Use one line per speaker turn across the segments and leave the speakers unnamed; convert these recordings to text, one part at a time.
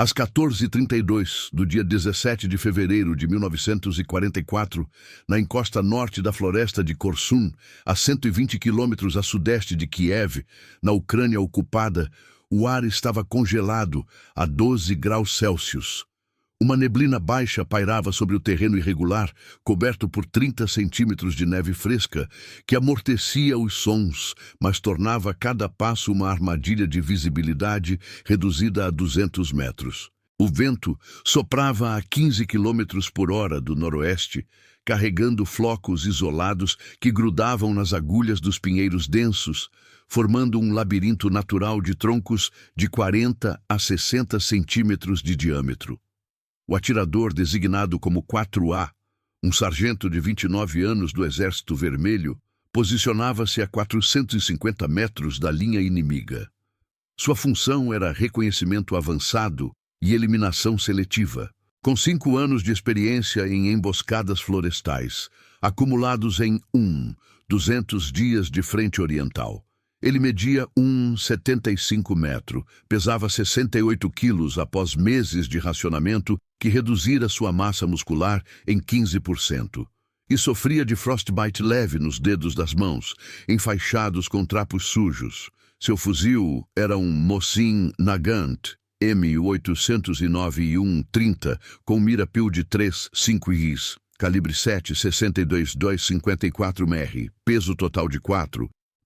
Às 14h32 do dia 17 de fevereiro de 1944, na encosta norte da floresta de Korsun, a 120 quilômetros a sudeste de Kiev, na Ucrânia ocupada, o ar estava congelado a 12 graus Celsius. Uma neblina baixa pairava sobre o terreno irregular, coberto por 30 centímetros de neve fresca, que amortecia os sons, mas tornava cada passo uma armadilha de visibilidade reduzida a 200 metros. O vento soprava a 15 quilômetros por hora do noroeste, carregando flocos isolados que grudavam nas agulhas dos pinheiros densos, formando um labirinto natural de troncos de 40 a 60 centímetros de diâmetro. O atirador, designado como 4A, um sargento de 29 anos do Exército Vermelho, posicionava-se a 450 metros da linha inimiga. Sua função era reconhecimento avançado e eliminação seletiva. Com 5 anos de experiência em emboscadas florestais, acumulados em 200 dias de frente oriental, ele media 1,75 metros, pesava 68 quilos após meses de racionamento que reduzira sua massa muscular em 15%. E sofria de frostbite leve nos dedos das mãos, enfaixados com trapos sujos. Seu fuzil era um Mosin Nagant M809 e 130 com mira PIL de 3,5 IS, calibre 7,62 2,54 MR, peso total de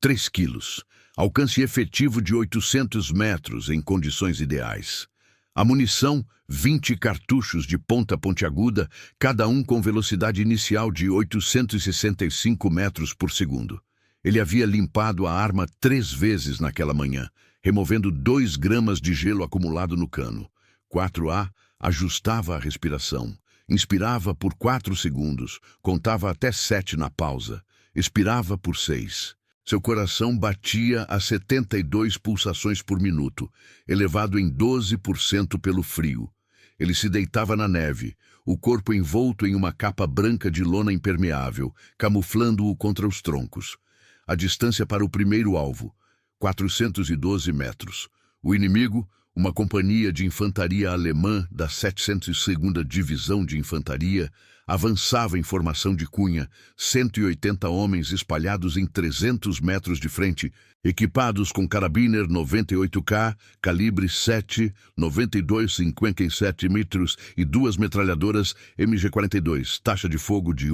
3 quilos, alcance efetivo de 800 metros em condições ideais. A munição, 20 cartuchos de ponta pontiaguda, cada um com velocidade inicial de 865 metros por segundo. Ele havia limpado a arma 3 vezes naquela manhã, removendo 2 gramas de gelo acumulado no cano. 4A ajustava a respiração, inspirava por 4 segundos, contava até 7 na pausa, expirava por 6. Seu coração batia a 72 pulsações por minuto, elevado em 12% pelo frio. Ele se deitava na neve, o corpo envolto em uma capa branca de lona impermeável, camuflando-o contra os troncos. A distância para o primeiro alvo, 412 metros. O inimigo, uma companhia de infantaria alemã da 702ª Divisão de Infantaria, avançava em formação de cunha, 180 homens espalhados em 300 metros de frente, equipados com carabiner 98K, calibre 7, 92,57 metros e 2 metralhadoras MG-42, taxa de fogo de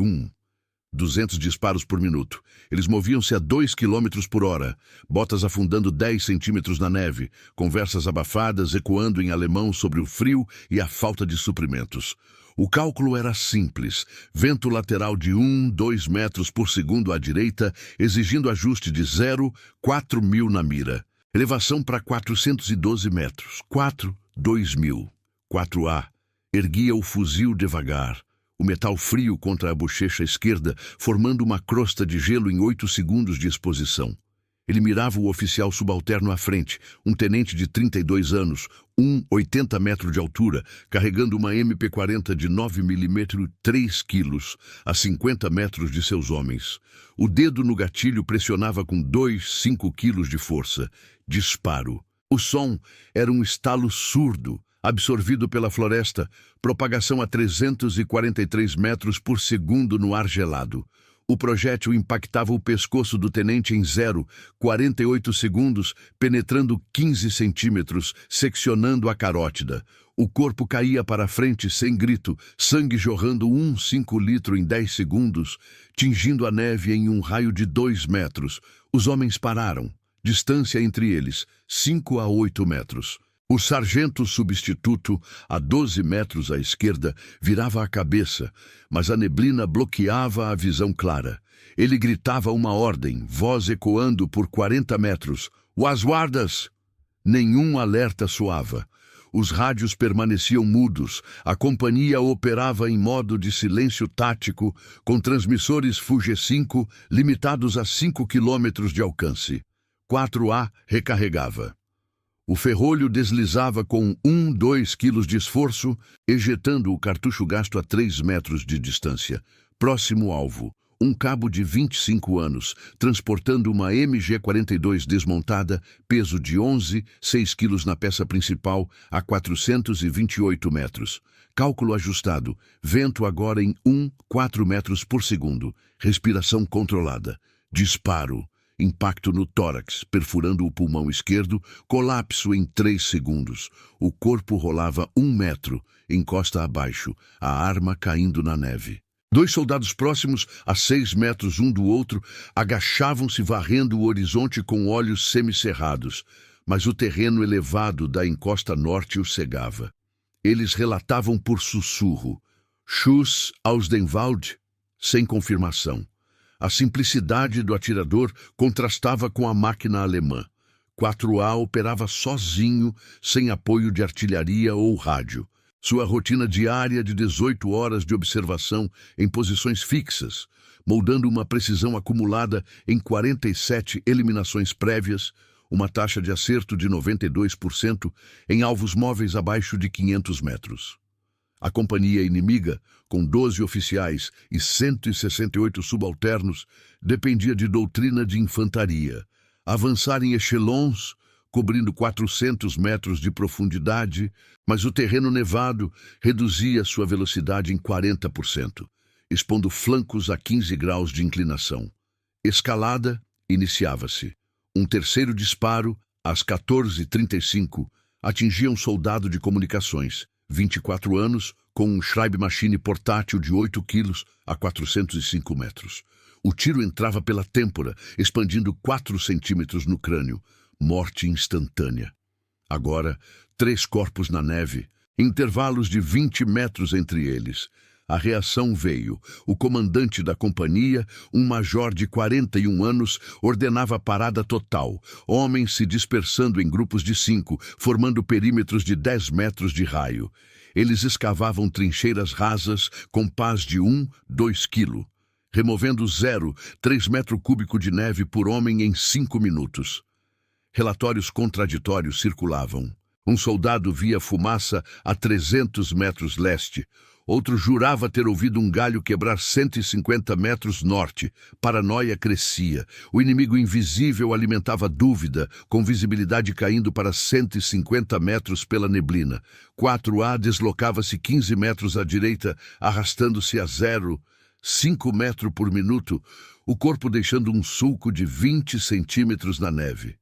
200 disparos por minuto. Eles moviam-se a 2 km por hora, botas afundando 10 centímetros na neve, conversas abafadas ecoando em alemão sobre o frio e a falta de suprimentos. O cálculo era simples, vento lateral de 2 metros por segundo à direita, exigindo ajuste de 4.000 na mira. Elevação para 412 metros, 2.000. 4A erguia o fuzil devagar, o metal frio contra a bochecha esquerda, formando uma crosta de gelo em 8 segundos de exposição. Ele mirava o oficial subalterno à frente, um tenente de 32 anos, 80 metros de altura, carregando uma MP-40 de 9 mm, 3 quilos, a 50 metros de seus homens. O dedo no gatilho pressionava com 5 quilos de força. Disparo. O som era um estalo surdo, absorvido pela floresta, propagação a 343 metros por segundo no ar gelado. O projétil impactava o pescoço do tenente em 0,48 segundos, penetrando 15 centímetros, seccionando a carótida. O corpo caía para frente sem grito, sangue jorrando 1,5 litro em 10 segundos, tingindo a neve em um raio de 2 metros. Os homens pararam. Distância entre eles, 5 a 8 metros. O sargento substituto, a 12 metros à esquerda, virava a cabeça, mas a neblina bloqueava a visão clara. Ele gritava uma ordem, voz ecoando por 40 metros. "Was guardas!" Nenhum alerta soava. Os rádios permaneciam mudos. A companhia operava em modo de silêncio tático, com transmissores Fuji 5 limitados a 5 quilômetros de alcance. 4A recarregava. O ferrolho deslizava com 2 quilos de esforço, ejetando o cartucho gasto a 3 metros de distância. Próximo alvo, um cabo de 25 anos, transportando uma MG-42 desmontada, peso de 6 quilos na peça principal, a 428 metros. Cálculo ajustado, vento agora em 4 metros por segundo, respiração controlada. Disparo, impacto no tórax, perfurando o pulmão esquerdo, colapso em 3 segundos. O corpo rolava 1 metro, encosta abaixo, a arma caindo na neve. 2 soldados próximos, a 6 metros um do outro, agachavam-se varrendo o horizonte com olhos semicerrados, mas o terreno elevado da encosta norte os cegava. Eles relatavam por sussurro: Schuss aus dem Wald, sem confirmação. A simplicidade do atirador contrastava com a máquina alemã. 4A operava sozinho, sem apoio de artilharia ou rádio. Sua rotina diária de 18 horas de observação em posições fixas, moldando uma precisão acumulada em 47 eliminações prévias, uma taxa de acerto de 92% em alvos móveis abaixo de 500 metros. A companhia inimiga, com 12 oficiais e 168 subalternos, dependia de doutrina de infantaria. Avançar em echelons, cobrindo 400 metros de profundidade, mas o terreno nevado reduzia sua velocidade em 40%, expondo flancos a 15 graus de inclinação. Escalada iniciava-se. Um terceiro disparo, às 14h35, atingia um soldado de comunicações, 24 anos, com um Schreibmaschine portátil de 8 quilos a 405 metros. O tiro entrava pela têmpora, expandindo 4 centímetros no crânio. Morte instantânea. Agora, 3 corpos na neve, intervalos de 20 metros entre eles. A reação veio. O comandante da companhia, um major de 41 anos, ordenava a parada total. Homens se dispersando em grupos de 5, formando perímetros de 10 metros de raio. Eles escavavam trincheiras rasas com pás de 2 quilos, removendo 3 metros cúbicos de neve por homem em 5 minutos. Relatórios contraditórios circulavam. Um soldado via fumaça a 300 metros leste. Outro jurava ter ouvido um galho quebrar 150 metros norte. Paranoia crescia. O inimigo invisível alimentava dúvida, com visibilidade caindo para 150 metros pela neblina. 4A deslocava-se 15 metros à direita, arrastando-se a 5 metros por minuto, o corpo deixando um sulco de 20 centímetros na neve.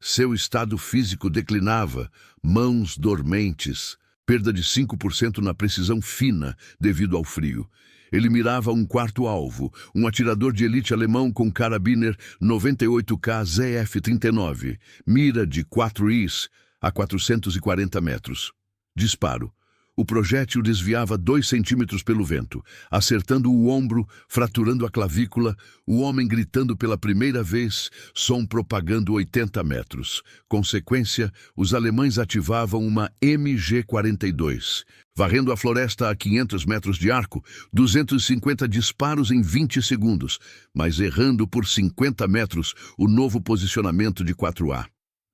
Seu estado físico declinava, mãos dormentes, perda de 5% na precisão fina devido ao frio. Ele mirava um quarto alvo, um atirador de elite alemão com Karabiner 98K ZF-39, mira de 4Is a 440 metros. Disparo. O projétil desviava 2 centímetros pelo vento, acertando o ombro, fraturando a clavícula, o homem gritando pela primeira vez, som propagando 80 metros. Consequência, os alemães ativavam uma MG-42. Varrendo a floresta a 500 metros de arco, 250 disparos em 20 segundos, mas errando por 50 metros o novo posicionamento de 4A.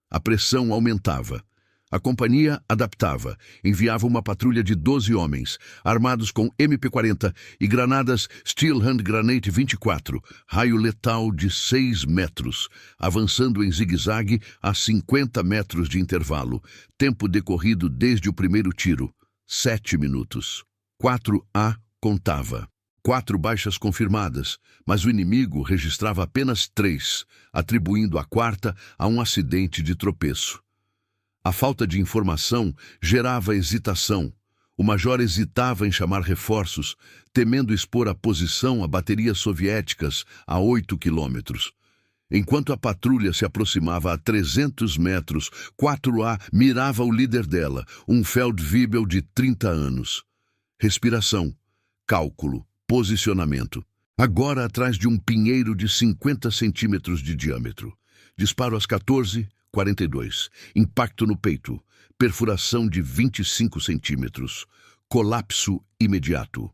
A pressão aumentava. A companhia adaptava, enviava uma patrulha de 12 homens, armados com MP-40 e granadas Steel Hand Granate 24, raio letal de 6 metros, avançando em zigue-zague a 50 metros de intervalo, tempo decorrido desde o primeiro tiro, 7 minutos. 4A contava. 4 baixas confirmadas, mas o inimigo registrava apenas 3, atribuindo a quarta a um acidente de tropeço. A falta de informação gerava hesitação. O major hesitava em chamar reforços, temendo expor a posição a baterias soviéticas a 8 quilômetros. Enquanto a patrulha se aproximava a 300 metros, 4A mirava o líder dela, um Feldwebel de 30 anos. Respiração, cálculo, posicionamento. Agora atrás de um pinheiro de 50 centímetros de diâmetro. Disparo às 14h42. Impacto no peito. Perfuração de 25 centímetros. Colapso imediato.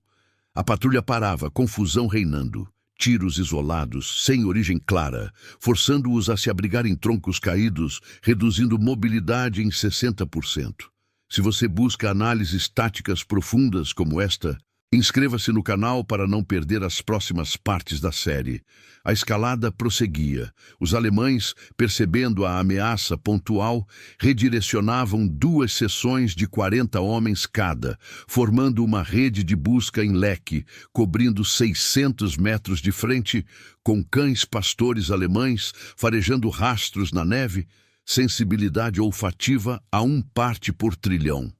A patrulha parava, confusão reinando. Tiros isolados, sem origem clara, forçando-os a se abrigar em troncos caídos, reduzindo mobilidade em 60%. Se você busca análises táticas profundas como esta, Inscreva-se no canal para não perder as próximas partes da série. A escalada prosseguia. Os alemães, percebendo a ameaça pontual, redirecionavam 2 seções de 40 homens cada, formando uma rede de busca em leque, cobrindo 600 metros de frente, com cães pastores alemães farejando rastros na neve, sensibilidade olfativa a 1 parte por trilhão.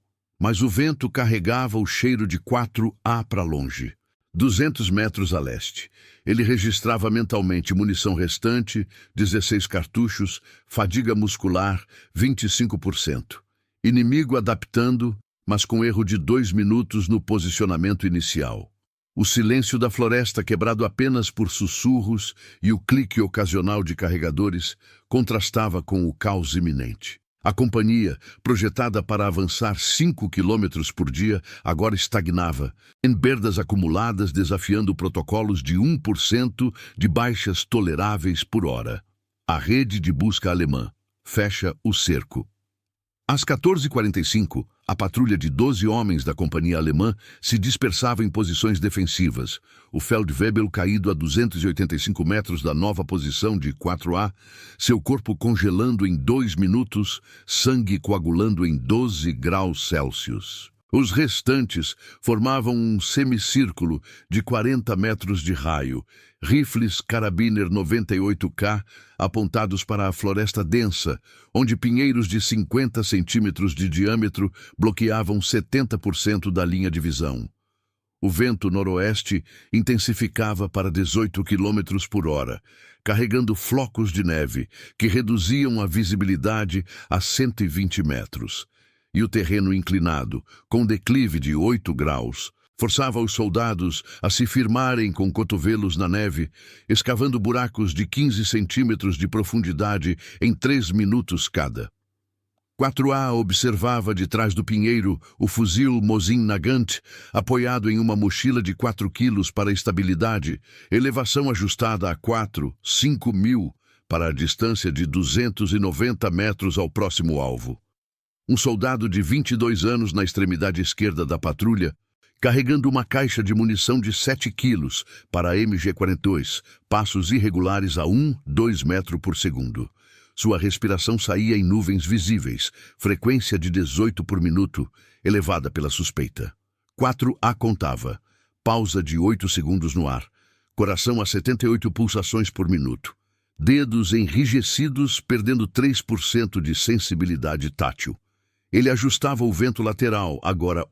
Mas o vento carregava o cheiro de 4A para longe. 200 metros a leste. Ele registrava mentalmente munição restante, 16 cartuchos, fadiga muscular, 25%. Inimigo adaptando, mas com erro de 2 minutos no posicionamento inicial. O silêncio da floresta, quebrado apenas por sussurros e o clique ocasional de carregadores, contrastava com o caos iminente. A companhia, projetada para avançar 5 quilômetros por dia, agora estagnava, em perdas acumuladas desafiando protocolos de 1% de baixas toleráveis por hora. A rede de busca alemã fecha o cerco. Às 14h45, a patrulha de 12 homens da companhia alemã se dispersava em posições defensivas. O Feldwebel, caído a 285 metros da nova posição de 4A, seu corpo congelando em 2 minutos, sangue coagulando em 12 graus Celsius. Os restantes formavam um semicírculo de 40 metros de raio, rifles Karabiner 98K apontados para a floresta densa, onde pinheiros de 50 centímetros de diâmetro bloqueavam 70% da linha de visão. O vento noroeste intensificava para 18 quilômetros por hora, carregando flocos de neve que reduziam a visibilidade a 120 metros. E o terreno inclinado, com declive de 8 graus, forçava os soldados a se firmarem com cotovelos na neve, escavando buracos de 15 centímetros de profundidade em 3 minutos cada. 4A observava de trás do pinheiro o fuzil Mosin Nagant, apoiado em uma mochila de 4 quilos para estabilidade, elevação ajustada a 5 mil para a distância de 290 metros ao próximo alvo. Um soldado de 22 anos na extremidade esquerda da patrulha, carregando uma caixa de munição de 7 quilos para a MG-42, passos irregulares a 2 metros por segundo. Sua respiração saía em nuvens visíveis, frequência de 18 por minuto, elevada pela suspeita. 4A contava, pausa de 8 segundos no ar, coração a 78 pulsações por minuto, dedos enrijecidos perdendo 3% de sensibilidade tátil. Ele ajustava o vento lateral, agora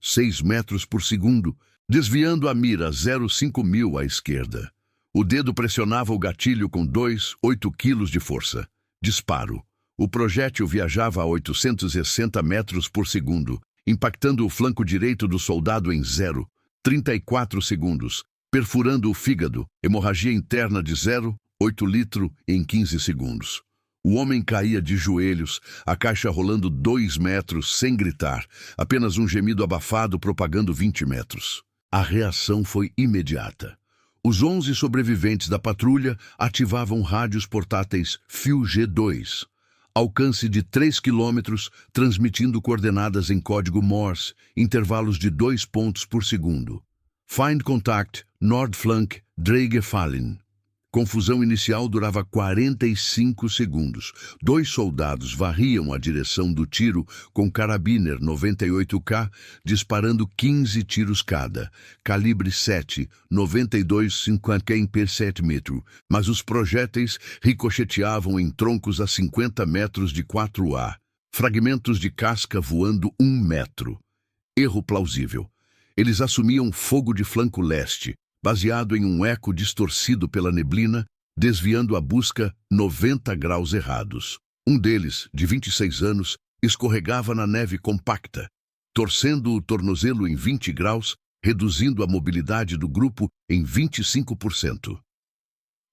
6 metros por segundo, desviando a mira 0,5 mil à esquerda. O dedo pressionava o gatilho com 8 quilos de força. Disparo. O projétil viajava a 860 metros por segundo, impactando o flanco direito do soldado em 0,34 segundos, perfurando o fígado, hemorragia interna de 0,8 litro em 15 segundos. O homem caía de joelhos, a caixa rolando 2 metros sem gritar, apenas um gemido abafado propagando 20 metros. A reação foi imediata. Os 11 sobreviventes da patrulha ativavam rádios portáteis Fio G2, alcance de 3 quilômetros, transmitindo coordenadas em código Morse, intervalos de 2 pontos por segundo. Find Contact, Nordflank, Dreigefallen. Confusão inicial durava 45 segundos. 2 soldados varriam a direção do tiro com Karabiner 98K, disparando 15 tiros cada, calibre 7, 92,50 per centímetro, mas os projéteis ricocheteavam em troncos a 50 metros de 4A, fragmentos de casca voando 1 metro. Erro plausível. Eles assumiam fogo de flanco leste, baseado em um eco distorcido pela neblina, desviando a busca 90 graus errados. Um deles, de 26 anos, escorregava na neve compacta, torcendo o tornozelo em 20 graus, reduzindo a mobilidade do grupo em 25%.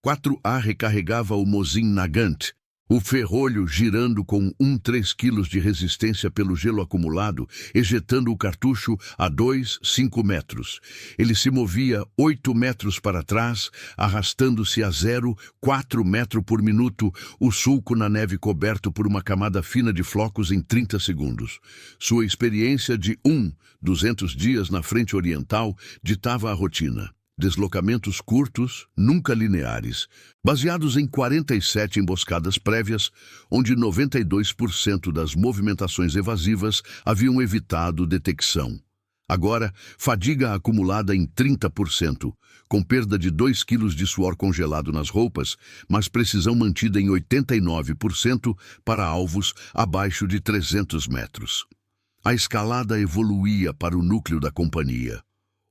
4A recarregava o Mosin Nagant, O ferrolho girando com 3 quilos de resistência pelo gelo acumulado, ejetando o cartucho a 5 metros. Ele se movia 8 metros para trás, arrastando-se a 4 metros por minuto, o sulco na neve coberto por uma camada fina de flocos em 30 segundos. Sua experiência de 200 dias na frente oriental ditava a rotina. Deslocamentos curtos, nunca lineares, baseados em 47 emboscadas prévias, onde 92% das movimentações evasivas haviam evitado detecção. Agora, fadiga acumulada em 30%, com perda de 2 quilos de suor congelado nas roupas, mas precisão mantida em 89% para alvos abaixo de 300 metros. A escalada evoluía para o núcleo da companhia.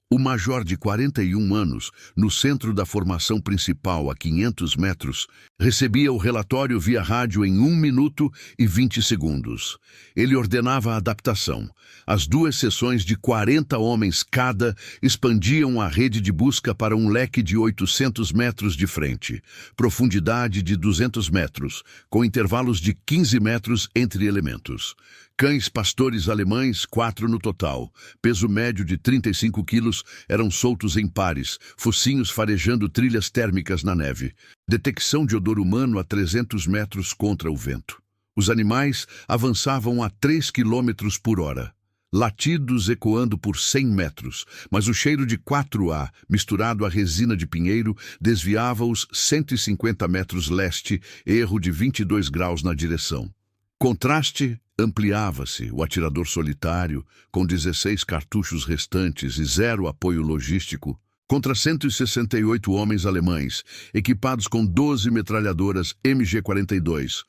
O major de 41 anos, no centro da formação principal a 500 metros, recebia o relatório via rádio em 1 minuto e 20 segundos. Ele ordenava a adaptação. As 2 seções de 40 homens cada expandiam a rede de busca para um leque de 800 metros de frente, profundidade de 200 metros, com intervalos de 15 metros entre elementos. Cães pastores alemães, 4 no total, peso médio de 35 quilos, eram soltos em pares, focinhos farejando trilhas térmicas na neve. Detecção de odor humano a 300 metros contra o vento. Os animais avançavam a 3 quilômetros por hora. Latidos ecoando por 100 metros, mas o cheiro de 4A, misturado à resina de pinheiro, desviava-os 150 metros leste, erro de 22 graus na direção. Contraste ampliava-se, o atirador solitário, com 16 cartuchos restantes e 0 apoio logístico, contra 168 homens alemães, equipados com 12 metralhadoras MG-42,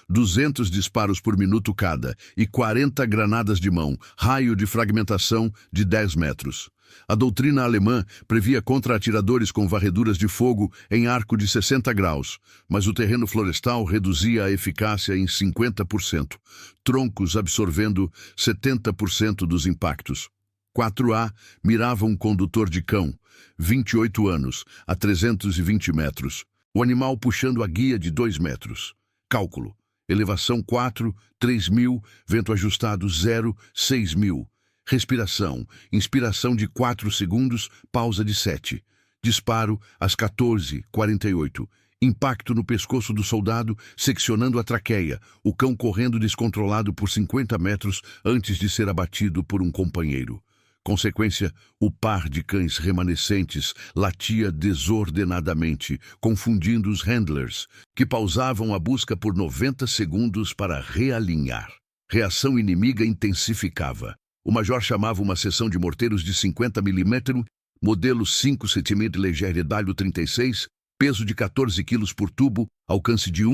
200 disparos por minuto cada e 40 granadas de mão, raio de fragmentação de 10 metros. A doutrina alemã previa contra-atiradores com varreduras de fogo em arco de 60 graus, mas o terreno florestal reduzia a eficácia em 50%, troncos absorvendo 70% dos impactos. 4A mirava um condutor de cão, 28 anos, a 320 metros, o animal puxando a guia de 2 metros. Cálculo: elevação 4, 3.000, vento ajustado 0, 6.000. Respiração: inspiração de 4 segundos, pausa de 7. Disparo às 14h48. Impacto no pescoço do soldado, seccionando a traqueia, o cão correndo descontrolado por 50 metros antes de ser abatido por um companheiro. Consequência: o par de cães remanescentes latia desordenadamente, confundindo os handlers, que pausavam a busca por 90 segundos para realinhar. Reação inimiga intensificava. O major chamava uma seção de morteiros de 50 mm, modelo 5 cm Legere W36, peso de 14 kg por tubo, alcance de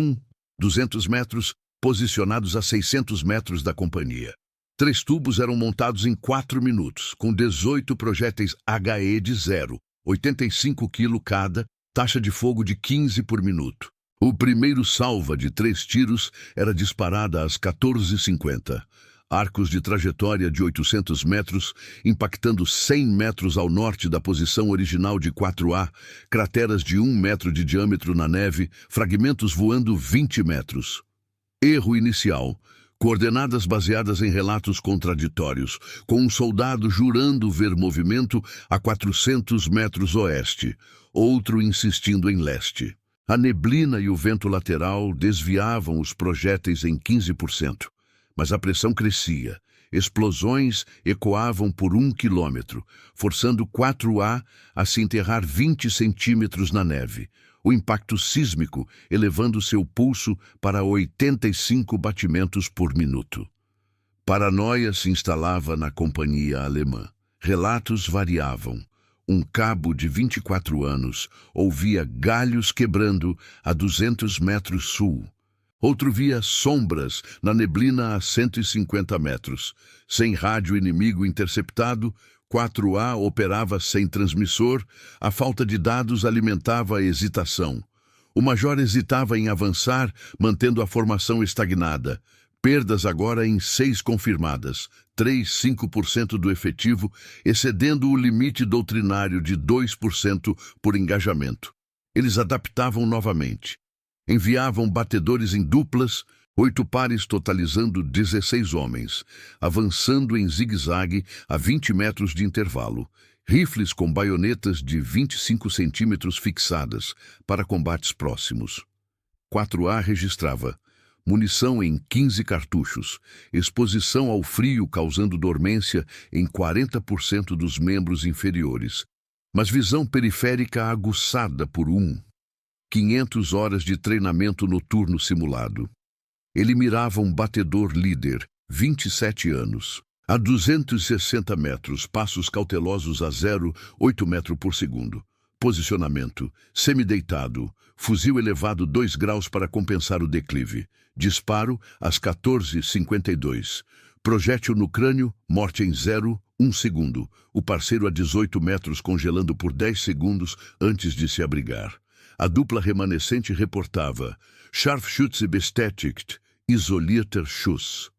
200 metros, posicionados a 600 metros da companhia. 3 tubos eram montados em 4 minutos, com 18 projéteis HE de 0, 85 kg cada, taxa de fogo de 15 por minuto. O primeiro salva de 3 tiros era disparada às 14h50. Arcos de trajetória de 800 metros, impactando 100 metros ao norte da posição original de 4A, crateras de 1 metro de diâmetro na neve, fragmentos voando 20 metros. Erro inicial: coordenadas baseadas em relatos contraditórios, com um soldado jurando ver movimento a 400 metros oeste, outro insistindo em leste. A neblina e o vento lateral desviavam os projéteis em 15%. Mas a pressão crescia. Explosões ecoavam por 1 quilômetro, forçando 4A a se enterrar 20 centímetros na neve. O impacto sísmico elevando seu pulso para 85 batimentos por minuto. Paranoia se instalava na companhia alemã. Relatos variavam. Um cabo de 24 anos ouvia galhos quebrando a 200 metros sul. Outro via sombras na neblina a 150 metros. Sem rádio inimigo interceptado, 4A operava sem transmissor, a falta de dados alimentava a hesitação. O major hesitava em avançar, mantendo a formação estagnada. Perdas agora em 6 confirmadas, 5% do efetivo, excedendo o limite doutrinário de 2% por engajamento. Eles adaptavam novamente. Enviavam batedores em duplas, 8 pares totalizando 16 homens, avançando em zigue-zague a 20 metros de intervalo, rifles com baionetas de 25 centímetros fixadas para combates próximos. 4A registrava munição em 15 cartuchos, exposição ao frio causando dormência em 40% dos membros inferiores, mas visão periférica aguçada por 500 horas de treinamento noturno simulado. Ele mirava um batedor líder, 27 anos, a 260 metros, passos cautelosos a 0,8 metro por segundo. Posicionamento, semideitado, fuzil elevado 2 graus para compensar o declive. Disparo às 14h52. Projétil no crânio, morte em 0,1 segundo. O parceiro a 18 metros congelando por 10 segundos antes de se abrigar. A dupla remanescente reportava Scharfschütze bestätigt, isolierter Schuss.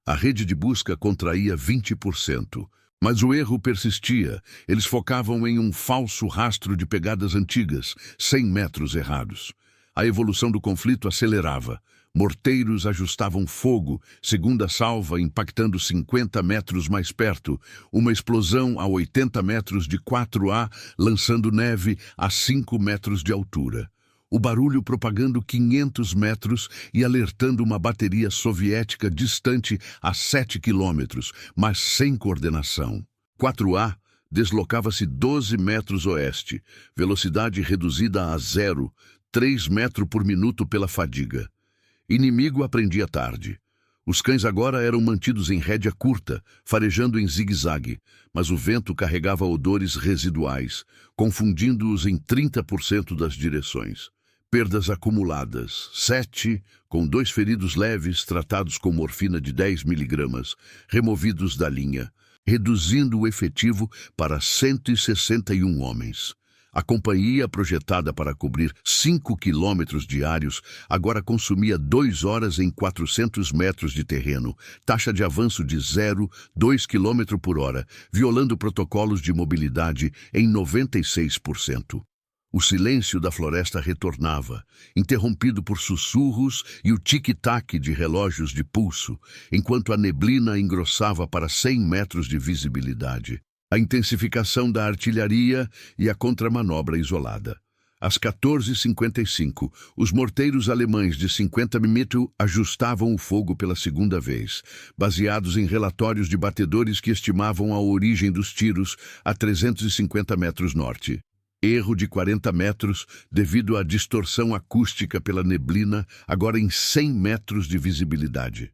A rede de busca contraía 20%. Mas o erro persistia. Eles focavam em um falso rastro de pegadas antigas, 100 metros errados. A evolução do conflito acelerava. Morteiros ajustavam fogo, segunda salva impactando 50 metros mais perto, uma explosão a 80 metros de 4A, lançando neve a 5 metros de altura. O barulho propagando 500 metros e alertando uma bateria soviética distante a 7 quilômetros, mas sem coordenação. 4A deslocava-se 12 metros oeste, velocidade reduzida a 0, 3 metros por minuto pela fadiga. Inimigo aprendia tarde. Os cães agora eram mantidos em rédea curta, farejando em zigue-zague, mas o vento carregava odores residuais, confundindo-os em 30% das direções. Perdas acumuladas, 7, com 2 feridos leves tratados com morfina de 10 miligramas, removidos da linha, reduzindo o efetivo para 161 homens. A companhia, projetada para cobrir 5 quilômetros diários, agora consumia 2 horas em 400 metros de terreno, taxa de avanço de 0,2 km por hora, violando protocolos de mobilidade em 96%. O silêncio da floresta retornava, interrompido por sussurros e o tic-tac de relógios de pulso, enquanto a neblina engrossava para 100 metros de visibilidade. A intensificação da artilharia e a contramanobra isolada. Às 14h55, os morteiros alemães de 50 mm ajustavam o fogo pela segunda vez, baseados em relatórios de batedores que estimavam a origem dos tiros a 350 metros norte. Erro de 40 metros devido à distorção acústica pela neblina, agora em 100 metros de visibilidade.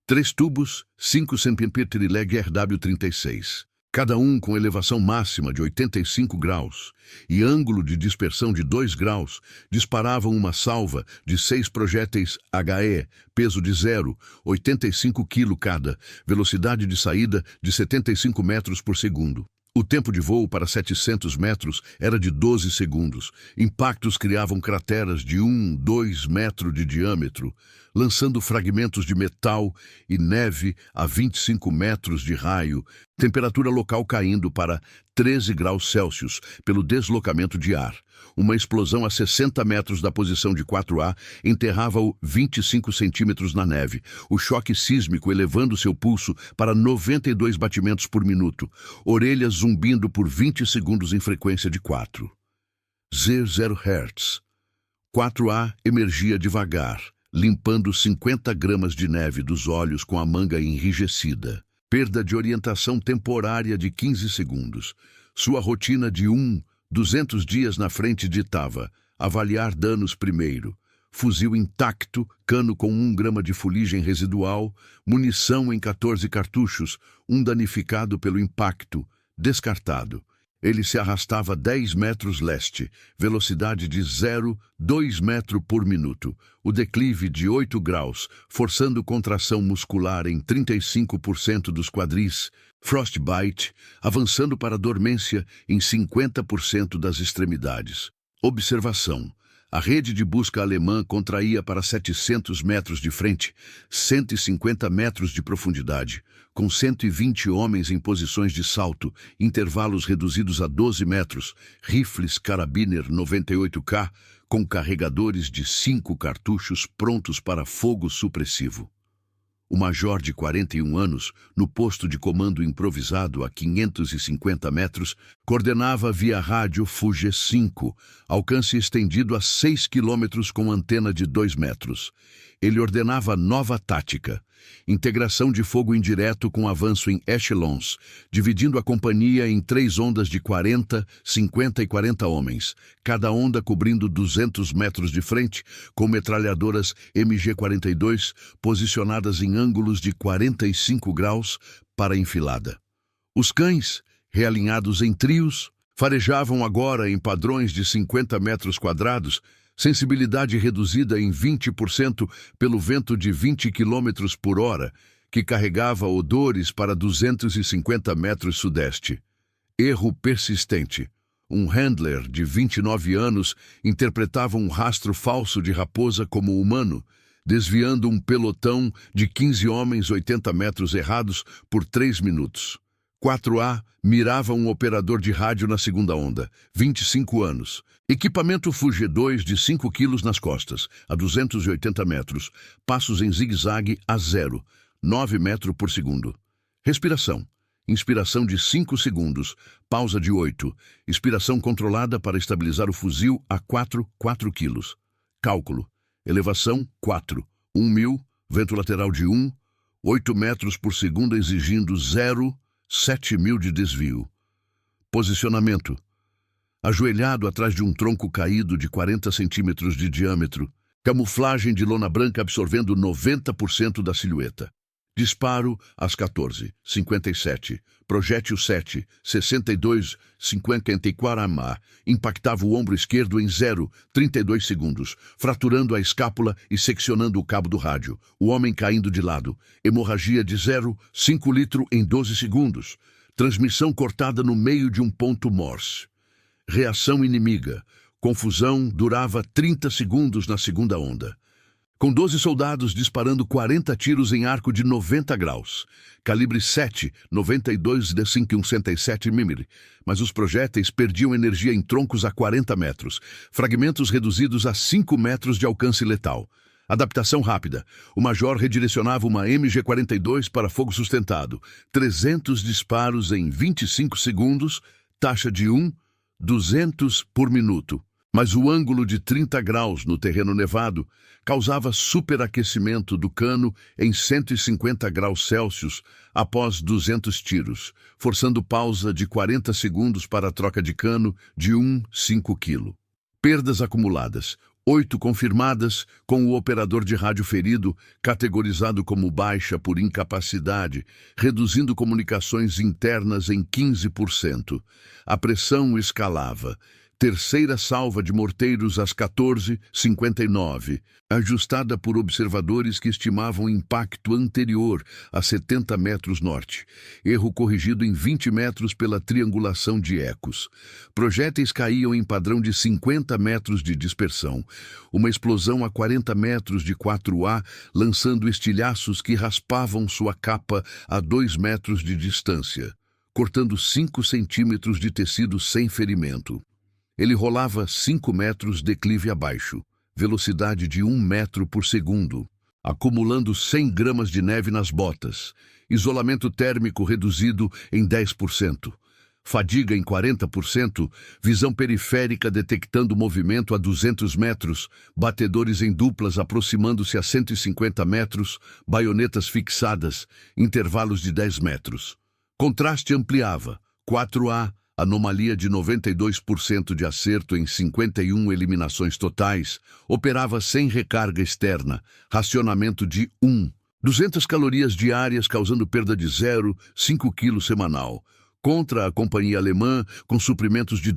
3 tubos, 5 cm Leg RW36. Cada um com elevação máxima de 85 graus e ângulo de dispersão de 2 graus, disparavam uma salva de 6 projéteis HE, peso de 0, 85 kg cada, velocidade de saída de 75 metros por segundo. O tempo de voo para 700 metros era de 12 segundos. Impactos criavam crateras de 2 metros de diâmetro, lançando fragmentos de metal e neve a 25 metros de raio, temperatura local caindo para 13 graus Celsius pelo deslocamento de ar. Uma explosão a 60 metros da posição de 4A enterrava-o 25 centímetros na neve, o choque sísmico elevando seu pulso para 92 batimentos por minuto, orelhas zumbindo por 20 segundos em frequência de 4. 0 Hz. 4A emergia devagar, limpando 50 gramas de neve dos olhos com a manga enrijecida. Perda de orientação temporária de 15 segundos. Sua rotina de 200 dias na frente ditava: avaliar danos primeiro. Fuzil intacto, cano com 1 grama de fuligem residual, munição em 14 cartuchos, um danificado pelo impacto, descartado. Ele se arrastava 10 metros leste, velocidade de 0,2 metro por minuto, o declive de 8 graus, forçando contração muscular em 35% dos quadris, frostbite, avançando para dormência em 50% das extremidades. Observação. A rede de busca alemã contraía para 700 metros de frente, 150 metros de profundidade, com 120 homens em posições de salto, intervalos reduzidos a 12 metros, rifles Karabiner 98K, com carregadores de 5 cartuchos prontos para fogo supressivo. O major de 41 anos, no posto de comando improvisado a 550 metros, coordenava via rádio Fuge 5, alcance estendido a 6 quilômetros com antena de 2 metros. Ele ordenava nova tática: integração de fogo indireto com avanço em echelons, dividindo a companhia em 3 ondas de 40, 50 e 40 homens, cada onda cobrindo 200 metros de frente, com metralhadoras MG-42 posicionadas em ângulos de 45 graus para enfilada. Os cães, realinhados em trios, farejavam agora em padrões de 50 metros quadrados, sensibilidade reduzida em 20% pelo vento de 20 km por hora, que carregava odores para 250 metros sudeste. Erro persistente. Um handler de 29 anos interpretava um rastro falso de raposa como humano, desviando um pelotão de 15 homens 80 metros errados por 3 minutos. 4A mirava um operador de rádio na segunda onda, 25 anos. Equipamento Fuge 2 de 5 quilos nas costas, a 280 metros. Passos em zigue-zague a 0, 9 metros por segundo. Respiração. Inspiração de 5 segundos, pausa de 8. Expiração controlada para estabilizar o fuzil a 4 quilos. Cálculo. Elevação 4, 1.000, vento lateral de 1, 8 metros por segundo exigindo 0, 7.000 de desvio. Posicionamento. Ajoelhado atrás de um tronco caído de 40 centímetros de diâmetro, camuflagem de lona branca absorvendo 90% da silhueta. Disparo às 14h57. Projétil 7, 62,54 AMA. Impactava o ombro esquerdo em 0,32 segundos, fraturando a escápula e seccionando o cabo do rádio. O homem caindo de lado. Hemorragia de 0,5 litro em 12 segundos. Transmissão cortada no meio de um ponto Morse. Reação inimiga. Confusão durava 30 segundos na segunda onda. Com 12 soldados disparando 40 tiros em arco de 90 graus. Calibre 7, 92 de 5,17 mm. Mas os projéteis perdiam energia em troncos a 40 metros. Fragmentos reduzidos a 5 metros de alcance letal. Adaptação rápida. O major redirecionava uma MG-42 para fogo sustentado. 300 disparos em 25 segundos. Taxa de 200 por minuto. Mas o ângulo de 30 graus no terreno nevado causava superaquecimento do cano em 150 graus Celsius após 200 tiros, forçando pausa de 40 segundos para a troca de cano de 5 kg. Perdas acumuladas. 8 confirmadas, com o operador de rádio ferido, categorizado como baixa por incapacidade, reduzindo comunicações internas em 15%. A pressão escalava. Terceira salva de morteiros às 14h59, ajustada por observadores que estimavam impacto anterior a 70 metros norte. Erro corrigido em 20 metros pela triangulação de ecos. Projéteis caíam em padrão de 50 metros de dispersão. Uma explosão a 40 metros de 4A, lançando estilhaços que raspavam sua capa a 2 metros de distância, cortando 5 centímetros de tecido sem ferimento. Ele rolava 5 metros declive abaixo, velocidade de 1 metro por segundo, acumulando 100 gramas de neve nas botas, isolamento térmico reduzido em 10%, fadiga em 40%, visão periférica detectando movimento a 200 metros, batedores em duplas aproximando-se a 150 metros, baionetas fixadas, intervalos de 10 metros. Contraste ampliava, 4A, anomalia de 92% de acerto em 51 eliminações totais, operava sem recarga externa, racionamento de 200 calorias diárias causando perda de 0,5 kg semanal, contra a companhia alemã com suprimentos de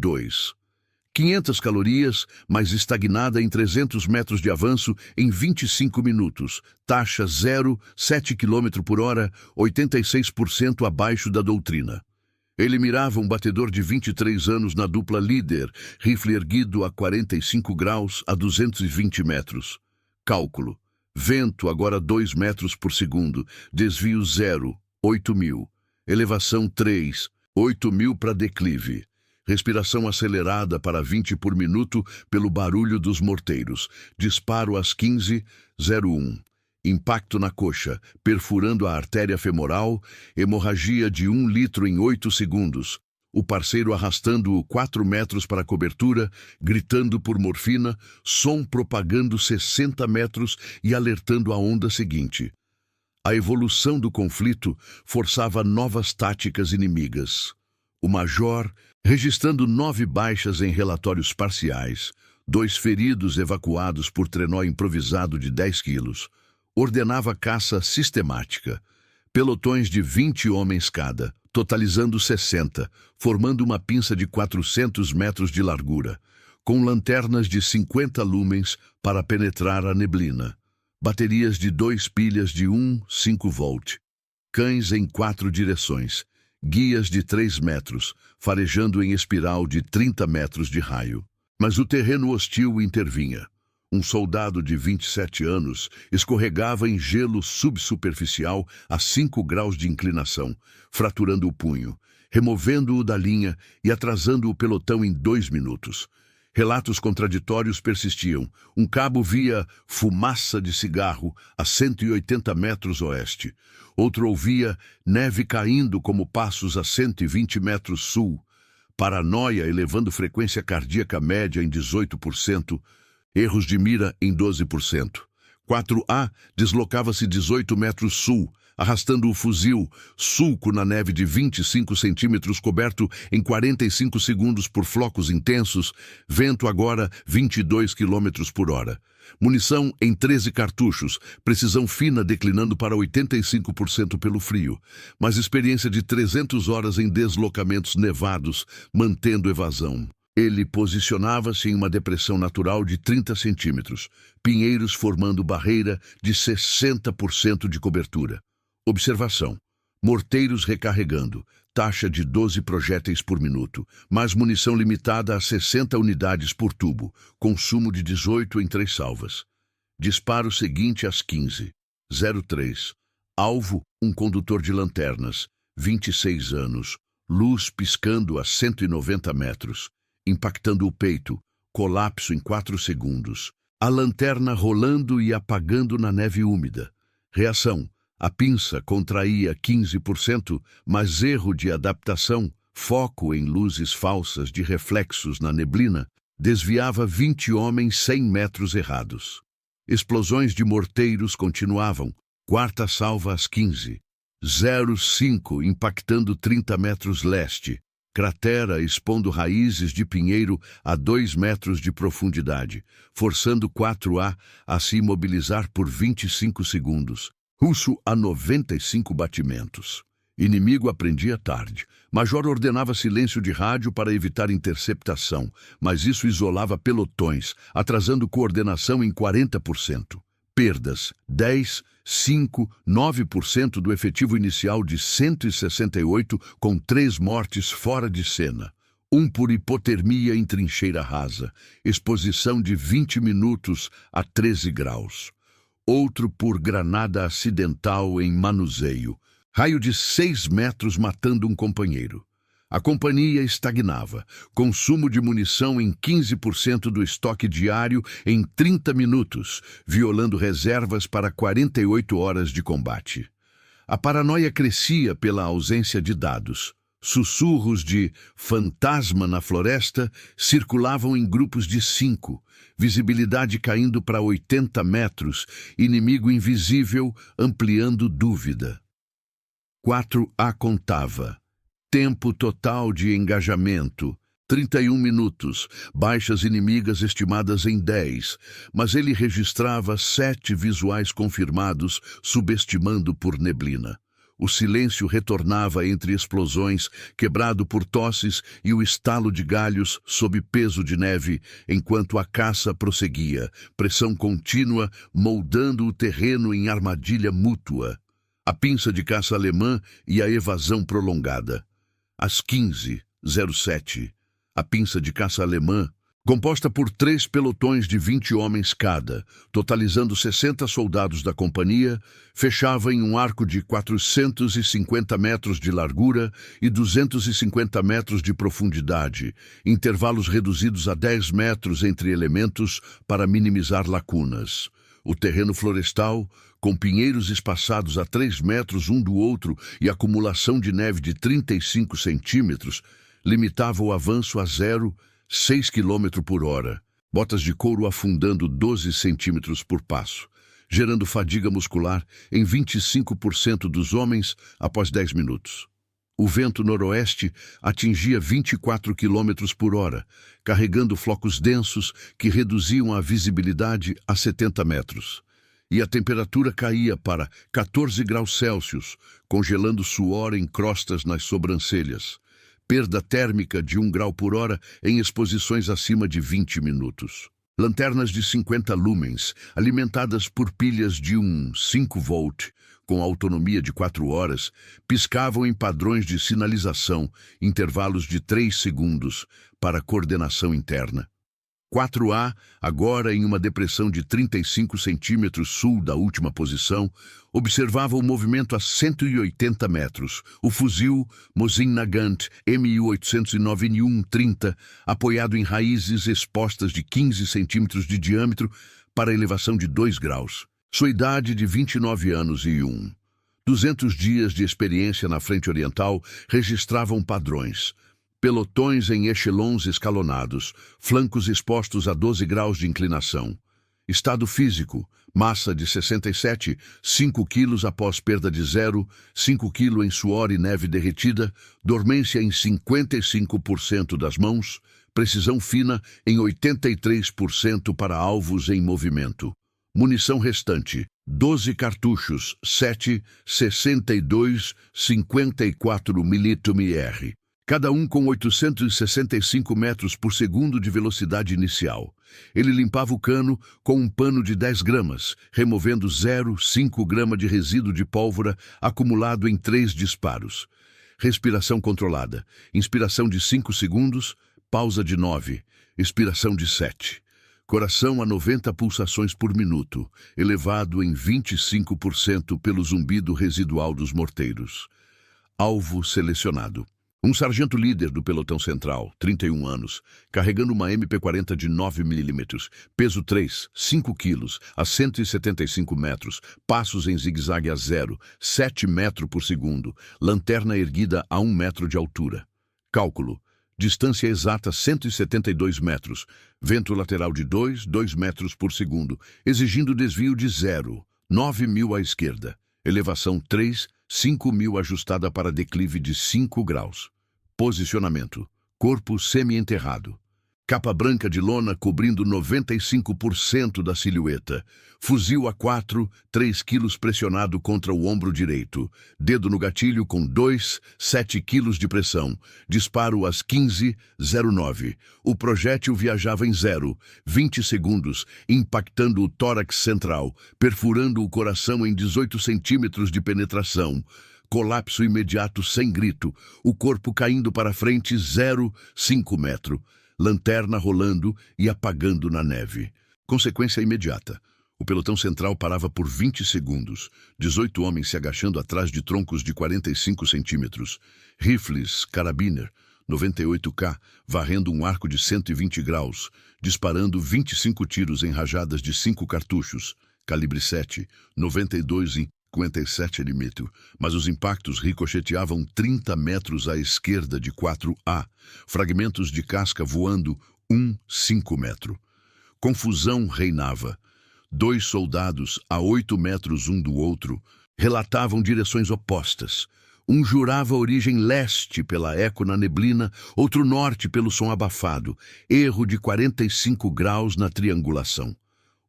500 calorias, mas estagnada em 300 metros de avanço em 25 minutos, taxa 0,7 km por hora, 86% abaixo da doutrina. Ele mirava um batedor de 23 anos na dupla líder, rifle erguido a 45 graus a 220 metros. Cálculo. Vento agora 2 metros por segundo, desvio 0, 8.000. Elevação 3, 8.000 para declive. Respiração acelerada para 20 por minuto pelo barulho dos morteiros. Disparo às 15:01. Impacto na coxa, perfurando a artéria femoral, hemorragia de 1 litro em 8 segundos. O parceiro arrastando-o 4 metros para a cobertura, gritando por morfina, som propagando 60 metros e alertando a onda seguinte. A evolução do conflito forçava novas táticas inimigas. O major, registrando 9 baixas em relatórios parciais, 2 feridos evacuados por trenó improvisado de 10 quilos, ordenava caça sistemática, pelotões de 20 homens cada, totalizando 60, formando uma pinça de 400 metros de largura, com lanternas de 50 lumens para penetrar a neblina, baterias de 2 pilhas de 5 volt, cães em 4 direções, guias de 3 metros, farejando em espiral de 30 metros de raio. Mas o terreno hostil intervinha. Um soldado de 27 anos escorregava em gelo subsuperficial a 5 graus de inclinação, fraturando o punho, removendo-o da linha e atrasando o pelotão em 2 minutos. Relatos contraditórios persistiam. Um cabo via fumaça de cigarro a 180 metros oeste. Outro ouvia neve caindo como passos a 120 metros sul. Paranoia elevando frequência cardíaca média em 18%. Erros de mira em 12%. 4A deslocava-se 18 metros sul, arrastando o fuzil, sulco na neve de 25 centímetros coberto em 45 segundos por flocos intensos, vento agora 22 quilômetros por hora. Munição em 13 cartuchos, precisão fina declinando para 85% pelo frio, mas experiência de 300 horas em deslocamentos nevados, mantendo evasão. Ele posicionava-se em uma depressão natural de 30 centímetros, pinheiros formando barreira de 60% de cobertura. Observação: morteiros recarregando, taxa de 12 projéteis por minuto, mais munição limitada a 60 unidades por tubo, consumo de 18 em 3 salvas. Disparo seguinte às 15:03. Alvo, um condutor de lanternas, 26 anos, luz piscando a 190 metros. Impactando o peito, colapso em 4 segundos. A lanterna rolando e apagando na neve úmida. Reação: a pinça contraía 15%, mas erro de adaptação, foco em luzes falsas de reflexos na neblina, desviava 20 homens 100 metros errados. Explosões de morteiros continuavam, quarta salva às 15:05, impactando 30 metros leste. Cratera expondo raízes de pinheiro a 2 metros de profundidade, forçando 4A a se imobilizar por 25 segundos. Russo a 95 batimentos. Inimigo aprendia tarde. Major ordenava silêncio de rádio para evitar interceptação, mas isso isolava pelotões, atrasando coordenação em 40%. Perdas: 10, 5, 9% do efetivo inicial de 168, com 3 mortes fora de cena. Um por hipotermia em trincheira rasa, exposição de 20 minutos a 13 graus. Outro por granada acidental em manuseio, raio de 6 metros matando um companheiro. A companhia estagnava, consumo de munição em 15% do estoque diário em 30 minutos, violando reservas para 48 horas de combate. A paranoia crescia pela ausência de dados. Sussurros de fantasma na floresta circulavam em grupos de 5, visibilidade caindo para 80 metros, inimigo invisível ampliando dúvida. 4A contava. Tempo total de engajamento: 31 minutos, baixas inimigas estimadas em 10, mas ele registrava 7 visuais confirmados, subestimando por neblina. O silêncio retornava entre explosões, quebrado por tosses e o estalo de galhos sob peso de neve, enquanto a caça prosseguia, pressão contínua, moldando o terreno em armadilha mútua. A pinça de caça alemã e a evasão prolongada. Às 15:07, a pinça de caça alemã, Composta por 3 pelotões de 20 homens cada, totalizando 60 soldados da companhia, fechava em um arco de 450 metros de largura e 250 metros de profundidade, intervalos reduzidos a 10 metros entre elementos para minimizar lacunas. O terreno florestal, com pinheiros espaçados a 3 metros um do outro e acumulação de neve de 35 centímetros, limitava o avanço a 0,6 km por hora, botas de couro afundando 12 centímetros por passo, gerando fadiga muscular em 25% dos homens após 10 minutos. O vento noroeste atingia 24 km por hora, carregando flocos densos que reduziam a visibilidade a 70 metros. E a temperatura caía para 14 graus Celsius, congelando suor em crostas nas sobrancelhas. Perda térmica de 1 grau por hora em exposições acima de 20 minutos. Lanternas de 50 lumens, alimentadas por pilhas de 5 volt, com autonomia de 4 horas, piscavam em padrões de sinalização, intervalos de 3 segundos, para coordenação interna. 4A, agora em uma depressão de 35 centímetros sul da última posição, observava o movimento a 180 metros. O fuzil Mosin Nagant MU-809N1-30, apoiado em raízes expostas de 15 centímetros de diâmetro para elevação de 2 graus. Sua idade de 29 anos e 200 dias de experiência na frente oriental registravam padrões. Pelotões em echelons escalonados, flancos expostos a 12 graus de inclinação. Estado físico, massa de 67, 5 quilos após perda de 5 kg em suor e neve derretida, dormência em 55% das mãos, precisão fina em 83% para alvos em movimento. Munição restante, 12 cartuchos, 7,62, 54 mm. Cada um com 865 metros por segundo de velocidade inicial. Ele limpava o cano com um pano de 10 gramas, removendo 0,5 grama de resíduo de pólvora acumulado em 3 disparos. Respiração controlada. Inspiração de 5 segundos, pausa de 9, expiração de 7. Coração a 90 pulsações por minuto, elevado em 25% pelo zumbido residual dos morteiros. Alvo selecionado. Um sargento líder do pelotão central, 31 anos, carregando uma MP-40 de 9 mm, peso 3, 5 quilos, a 175 metros, passos em zigue-zague a 7 metros por segundo, lanterna erguida a 1 metro de altura. Cálculo. Distância exata 172 metros, vento lateral de 2 metros por segundo, exigindo desvio de 9 mil à esquerda. Elevação 5.000 ajustada para declive de 5 graus. Posicionamento. Corpo semi-enterrado. Capa branca de lona cobrindo 95% da silhueta. Fuzil A4, 3 quilos pressionado contra o ombro direito. Dedo no gatilho com 7 quilos de pressão. Disparo às 15:09. O projétil viajava em 20 segundos, impactando o tórax central, perfurando o coração em 18 centímetros de penetração. Colapso imediato sem grito, o corpo caindo para frente 0,5 metro. Lanterna rolando e apagando na neve. Consequência imediata. O pelotão central parava por 20 segundos, 18 homens se agachando atrás de troncos de 45 centímetros. Rifles, carabiner, 98K, varrendo um arco de 120 graus, disparando 25 tiros em rajadas de 5 cartuchos, calibre 7, 92 em 57 mm, mas os impactos ricocheteavam 30 metros à esquerda de 4A, fragmentos de casca voando 5 metro. Confusão reinava. 2 soldados, a 8 metros um do outro, relatavam direções opostas. Um jurava origem leste pela eco na neblina, outro norte pelo som abafado, erro de 45 graus na triangulação.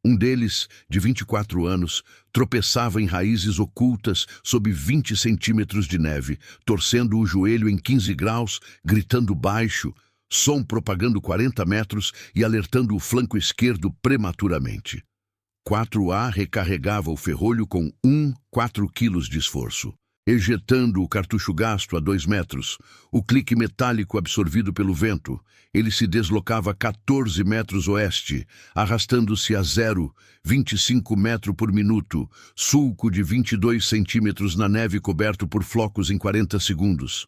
Um deles, de 24 anos, tropeçava em raízes ocultas sob 20 centímetros de neve, torcendo o joelho em 15 graus, gritando baixo, som propagando 40 metros e alertando o flanco esquerdo prematuramente. 4A recarregava o ferrolho com 4 quilos de esforço. Ejetando o cartucho gasto a 2 metros, o clique metálico absorvido pelo vento, ele se deslocava 14 metros oeste, arrastando-se a 0,25 metro por minuto, sulco de 22 centímetros na neve coberto por flocos em 40 segundos.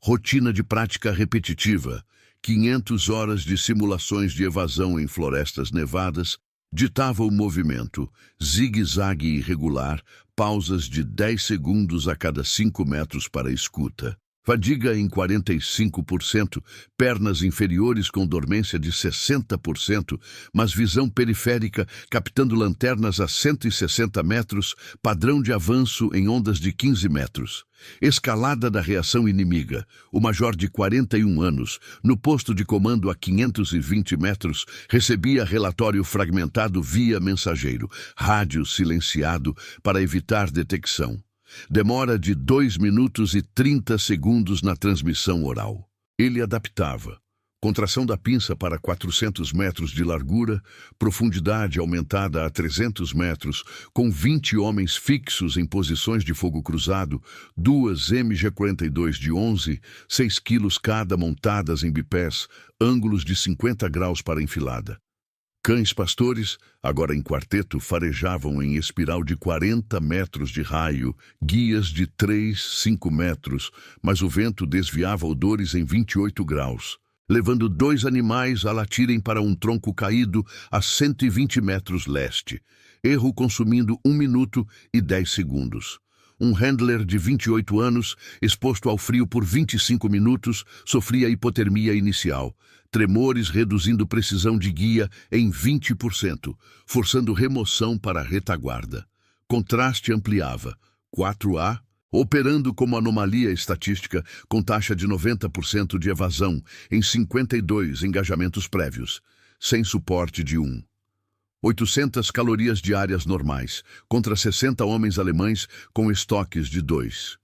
Rotina de prática repetitiva, 500 horas de simulações de evasão em florestas nevadas, ditava o movimento, zigue-zague irregular, pausas de 10 segundos a cada 5 metros para a escuta. Fadiga em 45%, pernas inferiores com dormência de 60%, mas visão periférica captando lanternas a 160 metros, padrão de avanço em ondas de 15 metros. Escalada da reação inimiga. O major de 41 anos, no posto de comando a 520 metros, recebia relatório fragmentado via mensageiro, rádio silenciado para evitar detecção. Demora de 2 minutos e 30 segundos na transmissão oral. Ele adaptava. Contração da pinça para 400 metros de largura, profundidade aumentada a 300 metros, com 20 homens fixos em posições de fogo cruzado, 2 MG-42 de 11, 6 quilos cada montadas em bipés, ângulos de 50 graus para enfilada. Cães pastores, agora em quarteto, farejavam em espiral de 40 metros de raio, guias de 3, 5 metros, mas o vento desviava odores em 28 graus, levando 2 animais a latirem para um tronco caído a 120 metros leste, erro consumindo 1 minuto e 10 segundos. Um handler de 28 anos, exposto ao frio por 25 minutos, sofria hipotermia inicial, tremores reduzindo precisão de guia em 20%, forçando remoção para a retaguarda. Contraste ampliava. 4A, operando como anomalia estatística com taxa de 90% de evasão em 52 engajamentos prévios, sem suporte de 1. 800 calorias diárias normais, contra 60 homens alemães com estoques de 2.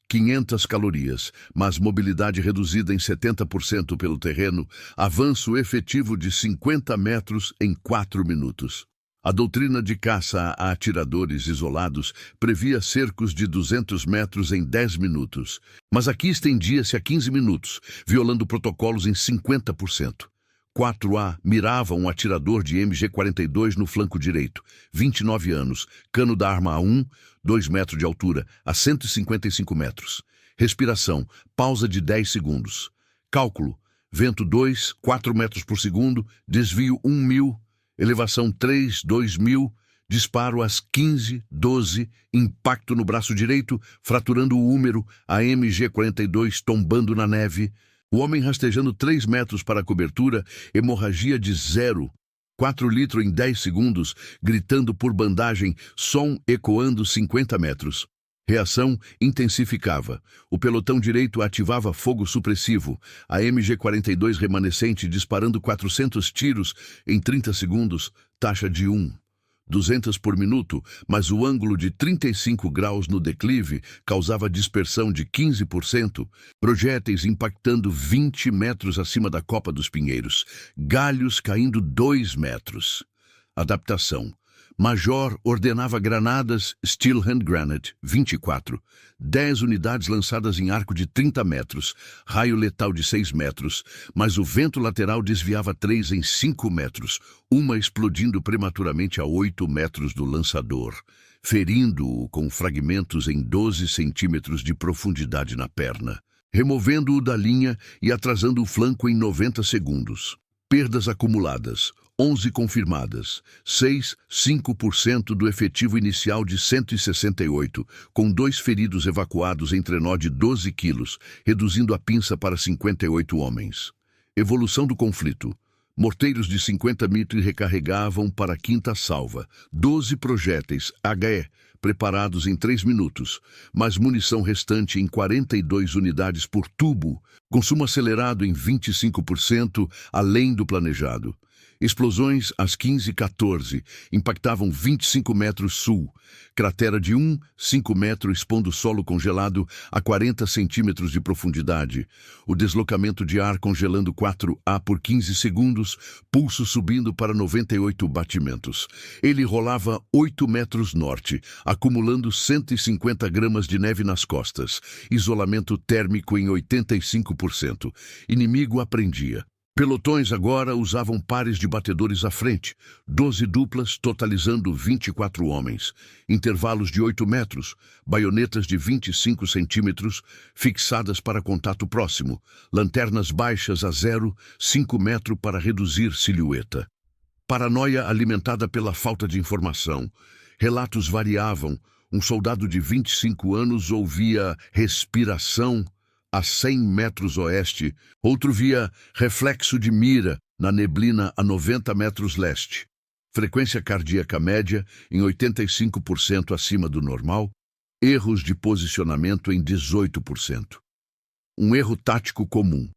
500 calorias, mas mobilidade reduzida em 70% pelo terreno, avanço efetivo de 50 metros em 4 minutos. A doutrina de caça a atiradores isolados previa cercos de 200 metros em 10 minutos, mas aqui estendia-se a 15 minutos, violando protocolos em 50%. 4A mirava um atirador de MG-42 no flanco direito, 29 anos, cano da arma A1, 2 metros de altura, a 155 metros. Respiração, pausa de 10 segundos. Cálculo, vento 2, 4 metros por segundo, desvio 1.000, elevação 3, 2.000, disparo às 15, 12, impacto no braço direito, fraturando o húmero, a MG-42 tombando na neve. O homem rastejando 3 metros para a cobertura, hemorragia de 0,4 litro em 10 segundos, gritando por bandagem, som ecoando 50 metros. Reação intensificava. O pelotão direito ativava fogo supressivo. A MG-42 remanescente disparando 400 tiros em 30 segundos, taxa de 1. 200 por minuto, mas o ângulo de 35 graus no declive causava dispersão de 15%, projéteis impactando 20 metros acima da copa dos pinheiros, galhos caindo 2 metros. Adaptação. Major ordenava granadas Steel Hand Granate, 24, 10 unidades lançadas em arco de 30 metros, raio letal de 6 metros, mas o vento lateral desviava 3 em 5 metros, uma explodindo prematuramente a 8 metros do lançador, ferindo-o com fragmentos em 12 centímetros de profundidade na perna, removendo-o da linha e atrasando o flanco em 90 segundos. Perdas acumuladas. 11 confirmadas, 5% do efetivo inicial de 168, com 2 feridos evacuados em trenó de 12 quilos, reduzindo a pinça para 58 homens. Evolução do conflito. Morteiros de 50 mitri recarregavam para a quinta salva, 12 projéteis HE preparados em 3 minutos, mas munição restante em 42 unidades por tubo, consumo acelerado em 25%, além do planejado. Explosões às 15h14 impactavam 25 metros sul. Cratera de 5 metros expondo solo congelado a 40 centímetros de profundidade. O deslocamento de ar congelando 4A por 15 segundos, pulso subindo para 98 batimentos. Ele rolava 8 metros norte, acumulando 150 gramas de neve nas costas. Isolamento térmico em 85%. Inimigo aprendia. Pelotões agora usavam pares de batedores à frente, 12 duplas, totalizando 24 homens. Intervalos de 8 metros, baionetas de 25 centímetros, fixadas para contato próximo, lanternas baixas a 0,5 metro para reduzir silhueta. Paranoia alimentada pela falta de informação. Relatos variavam. Um soldado de 25 anos ouvia respiração a 100 metros oeste, outro via reflexo de mira na neblina a 90 metros leste. Frequência cardíaca média em 85% acima do normal, erros de posicionamento em 18%. Um erro tático comum.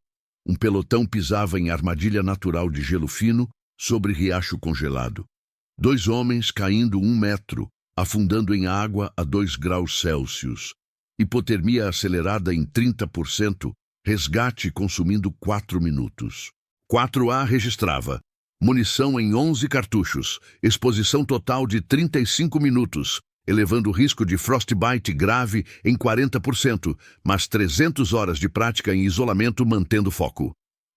Um pelotão pisava em armadilha natural de gelo fino sobre riacho congelado. 2 homens caindo 1 metro, afundando em água a 2 graus Celsius. Hipotermia acelerada em 30%, resgate consumindo 4 minutos. 4A registrava munição em 11 cartuchos, exposição total de 35 minutos, elevando o risco de frostbite grave em 40%, mas 300 horas de prática em isolamento mantendo foco.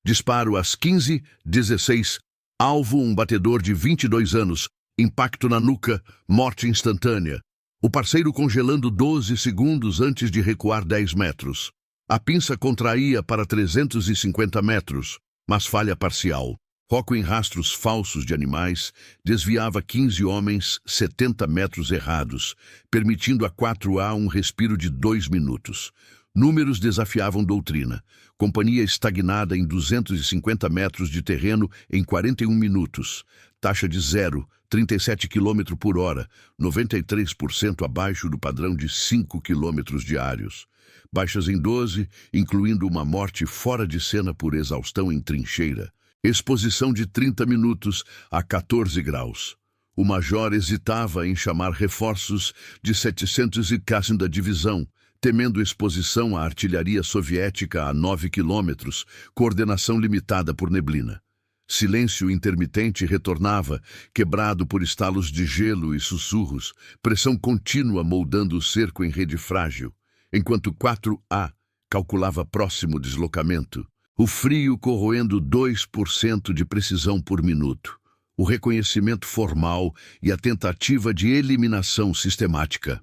Disparo às 15h16, alvo um batedor de 22 anos, impacto na nuca, morte instantânea. O parceiro congelando 12 segundos antes de recuar 10 metros. A pinça contraía para 350 metros, mas falha parcial. Foco em rastros falsos de animais, desviava 15 homens 70 metros errados, permitindo a 4A um respiro de 2 minutos. Números desafiavam doutrina. Companhia estagnada em 250 metros de terreno em 41 minutos. Taxa de 0,37 km por hora, 93% abaixo do padrão de 5 km diários. Baixas em 12, incluindo uma morte fora de cena por exaustão em trincheira. Exposição de 30 minutos a 14 graus. O major hesitava em chamar reforços de 700 da divisão, temendo exposição à artilharia soviética a 9 quilômetros, coordenação limitada por neblina. Silêncio intermitente retornava, quebrado por estalos de gelo e sussurros, pressão contínua moldando o cerco em rede frágil, enquanto 4A calculava próximo deslocamento, o frio corroendo 2% de precisão por minuto, o reconhecimento formal e a tentativa de eliminação sistemática.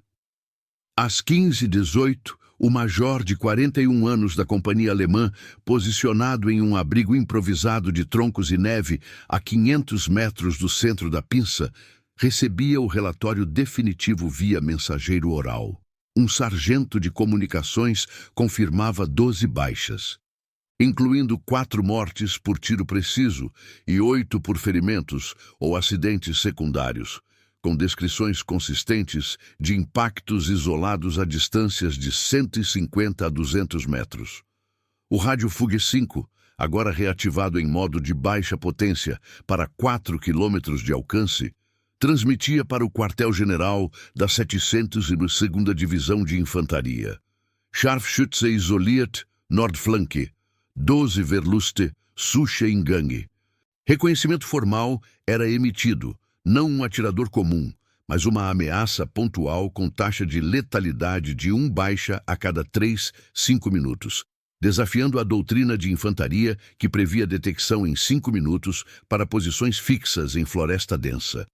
Às 15h18, o major de 41 anos da companhia alemã, posicionado em um abrigo improvisado de troncos e neve a 500 metros do centro da pinça, recebia o relatório definitivo via mensageiro oral. Um sargento de comunicações confirmava 12 baixas, incluindo 4 mortes por tiro preciso e 8 por ferimentos ou acidentes secundários, com descrições consistentes de impactos isolados a distâncias de 150 a 200 metros. O rádio Fug 5, agora reativado em modo de baixa potência para 4 km de alcance, transmitia para o quartel-general da 702ª Divisão de Infantaria. Scharfschütze isoliert, Nordflanke, 12 Verluste, Suche em gangue. Reconhecimento formal era emitido, não um atirador comum, mas uma ameaça pontual com taxa de letalidade de 1 baixa a cada 5 minutos, desafiando a doutrina de infantaria que previa detecção em 5 minutos para posições fixas em floresta densa.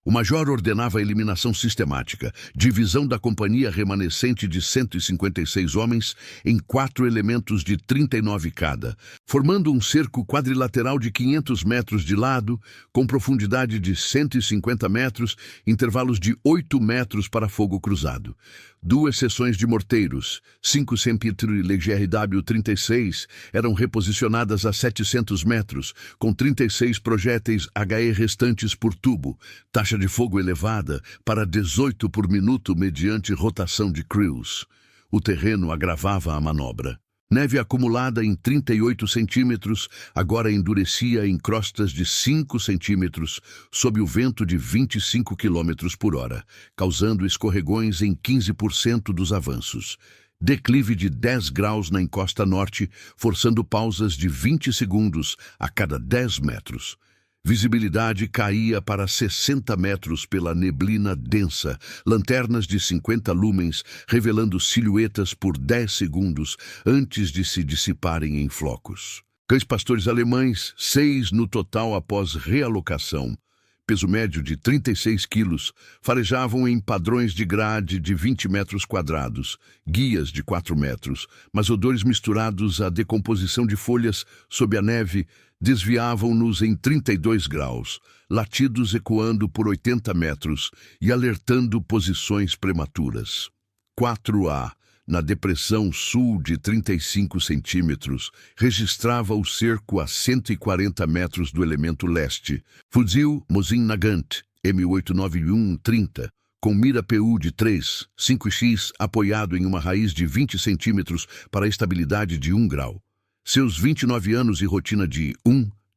O major ordenava a eliminação sistemática, divisão da companhia remanescente de 156 homens em 4 elementos de 39 cada, formando um cerco quadrilateral de 500 metros de lado, com profundidade de 150 metros, intervalos de 8 metros para fogo cruzado. 2 seções de morteiros, 5 Sempitri LGRW-36, eram reposicionadas a 700 metros, com 36 projéteis HE restantes por tubo, taxa de fogo elevada para 18 por minuto mediante rotação de crews. O terreno agravava a manobra. Neve acumulada em 38 centímetros agora endurecia em crostas de 5 centímetros sob o vento de 25 quilômetros por hora, causando escorregões em 15% dos avanços. Declive de 10 graus na encosta norte, forçando pausas de 20 segundos a cada 10 metros. Visibilidade caía para 60 metros pela neblina densa, lanternas de 50 lumens revelando silhuetas por 10 segundos antes de se dissiparem em flocos. Cães pastores alemães, 6 no total após realocação, peso médio de 36 quilos, farejavam em padrões de grade de 20 metros quadrados, guias de 4 metros, mas odores misturados à decomposição de folhas sob a neve desviavam-nos em 32 graus, latidos ecoando por 80 metros e alertando posições prematuras. 4A, na depressão sul de 35 centímetros, registrava o cerco a 140 metros do elemento leste. Fuzil Mosin Nagant, M891-30, com mira PU de 3, 5x, apoiado em uma raiz de 20 centímetros para a estabilidade de 1 grau. Seus 29 anos e rotina de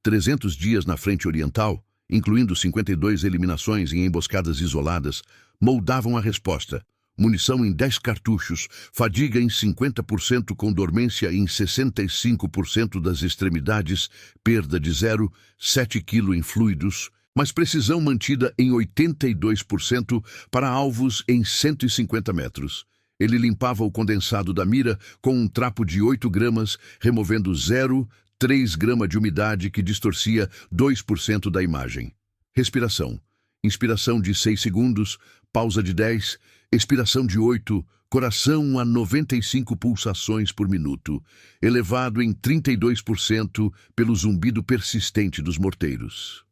300 dias na frente oriental, incluindo 52 eliminações em emboscadas isoladas, moldavam a resposta. Munição em 10 cartuchos, fadiga em 50% com dormência em 65% das extremidades, perda de 0,7 kg em fluidos, mas precisão mantida em 82% para alvos em 150 metros. Ele limpava o condensado da mira com um trapo de 8 gramas, removendo 0,3 grama de umidade que distorcia 2% da imagem. Respiração. Inspiração de 6 segundos, pausa de 10, expiração de 8, coração a 95 pulsações por minuto, elevado em 32% pelo zumbido persistente dos morteiros.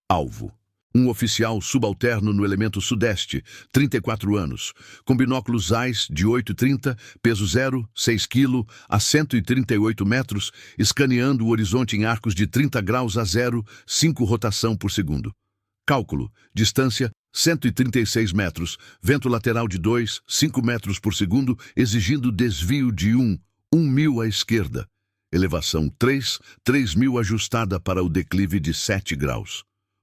Alvo. Um oficial subalterno no elemento sudeste, 34 anos, com binóculos Zeiss de 8,30, peso 0,6 kg, a 138 metros, escaneando o horizonte em arcos de 30 graus a 0,5 rotação por segundo. Cálculo, distância 136 metros, vento lateral de 2,5 metros por segundo, exigindo desvio de 1.000 à esquerda. Elevação 3.000 ajustada para o declive de 7 graus.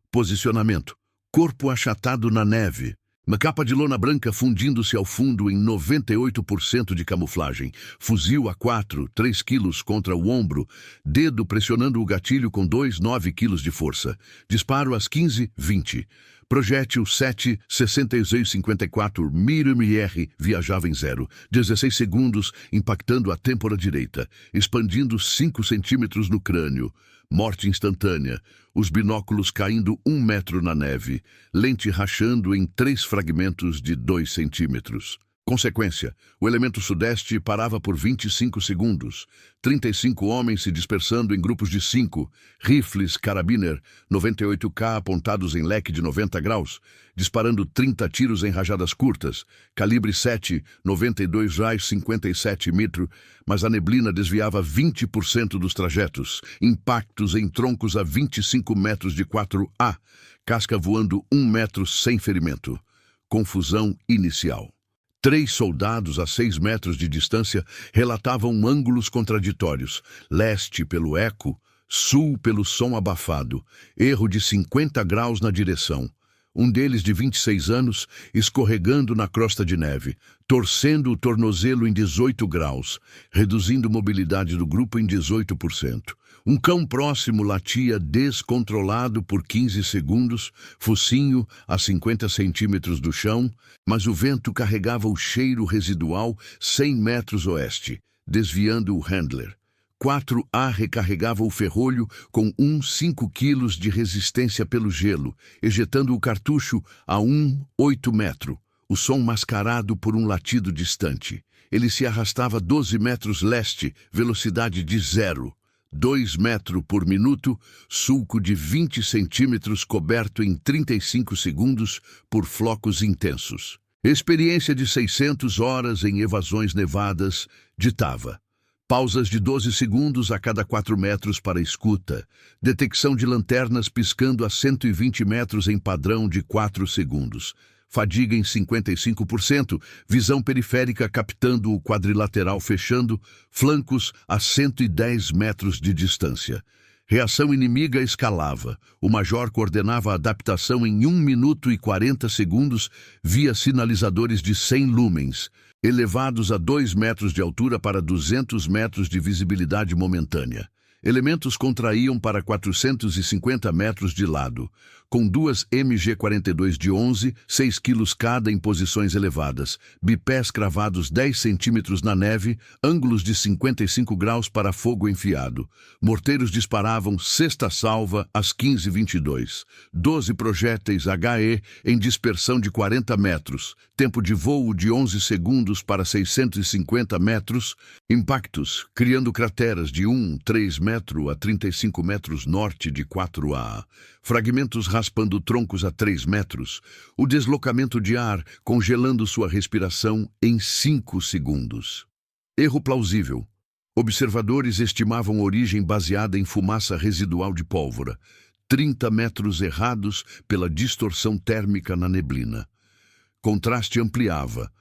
Posicionamento. Corpo achatado na neve. Uma capa de lona branca fundindo-se ao fundo em 98% de camuflagem. Fuzil A4, 3 quilos contra o ombro. Dedo pressionando o gatilho com 2,9 quilos de força. Disparo às 15h20. Projétil 7,6654 mm viajava em 16 segundos, impactando a têmpora direita, expandindo 5 centímetros no crânio. Morte instantânea, os binóculos caindo 1 metro na neve, lente rachando em 3 fragmentos de 2 centímetros. Consequência, o elemento sudeste parava por 25 segundos, 35 homens se dispersando em grupos de 5, rifles Karabiner 98K apontados em leque de 90 graus, disparando 30 tiros em rajadas curtas, calibre 7, 92 raios 57 metro, mas a neblina desviava 20% dos trajetos, impactos em troncos a 25 metros de 4A, casca voando 1 metro sem ferimento. Confusão inicial. 3 soldados a 6 metros de distância relatavam ângulos contraditórios, leste pelo eco, sul pelo som abafado, erro de 50 graus na direção. Um deles de 26 anos, escorregando na crosta de neve, torcendo o tornozelo em 18 graus, reduzindo mobilidade do grupo em 18%. Um cão próximo latia descontrolado por 15 segundos, focinho a 50 centímetros do chão, mas o vento carregava o cheiro residual 100 metros oeste, desviando o handler. 4A recarregava o ferrolho com 5 quilos de resistência pelo gelo, ejetando o cartucho a 8 metro, o som mascarado por um latido distante. Ele se arrastava 12 metros leste, velocidade de 2 metros por minuto, sulco de 20 centímetros coberto em 35 segundos por flocos intensos. Experiência de 600 horas em evasões nevadas ditava. Pausas de 12 segundos a cada 4 metros para escuta. Detecção de lanternas piscando a 120 metros em padrão de 4 segundos. fadiga em 55%, visão periférica captando o quadrilateral fechando, flancos a 110 metros de distância. Reação inimiga escalava. O major coordenava a adaptação em 1 minuto e 40 segundos via sinalizadores de 100 lumens, elevados a 2 metros de altura para 200 metros de visibilidade momentânea. Elementos contraíam para 450 metros de lado, com duas MG-42 de 11, 6 quilos cada em posições elevadas, bipés cravados 10 centímetros na neve, ângulos de 55 graus para fogo enfiado. Morteiros disparavam sexta salva às 15h22. 12 projéteis HE em dispersão de 40 metros, tempo de voo de 11 segundos para 650 metros, impactos, criando crateras de 3 metros a 35 metros norte de 4A, fragmentos raspando troncos a 3 metros, o deslocamento de ar congelando sua respiração em 5 segundos. Erro plausível. Observadores estimavam origem baseada em fumaça residual de pólvora, 30 metros errados pela distorção térmica na neblina. Contraste ampliava.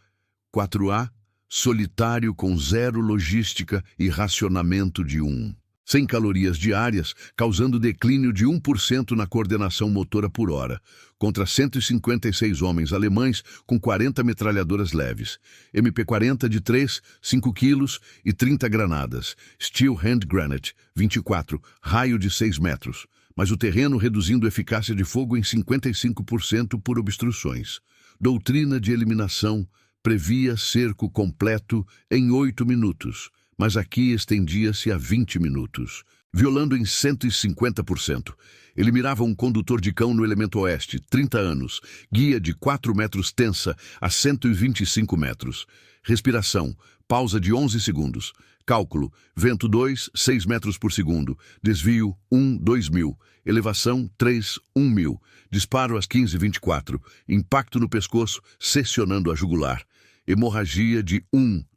4A, solitário com zero logística e racionamento de 1. 100 calorias diárias, causando declínio de 1% na coordenação motora por hora, contra 156 homens alemães com 40 metralhadoras leves, MP-40 de 3, 5 quilos e 30 granadas, Steel Hand Granate, 24, raio de 6 metros, mas o terreno reduzindo eficácia de fogo em 55% por obstruções. Doutrina de eliminação previa cerco completo em 8 minutos, mas aqui estendia-se a 20 minutos, violando em 150%. Ele mirava um condutor de cão no elemento oeste, 30 anos, guia de 4 metros tensa a 125 metros. Respiração, pausa de 11 segundos. Cálculo, vento 2, 6 metros por segundo. Desvio, 2.000. Elevação, 1.000. Disparo às 15h24. Impacto no pescoço, seccionando a jugular. Hemorragia de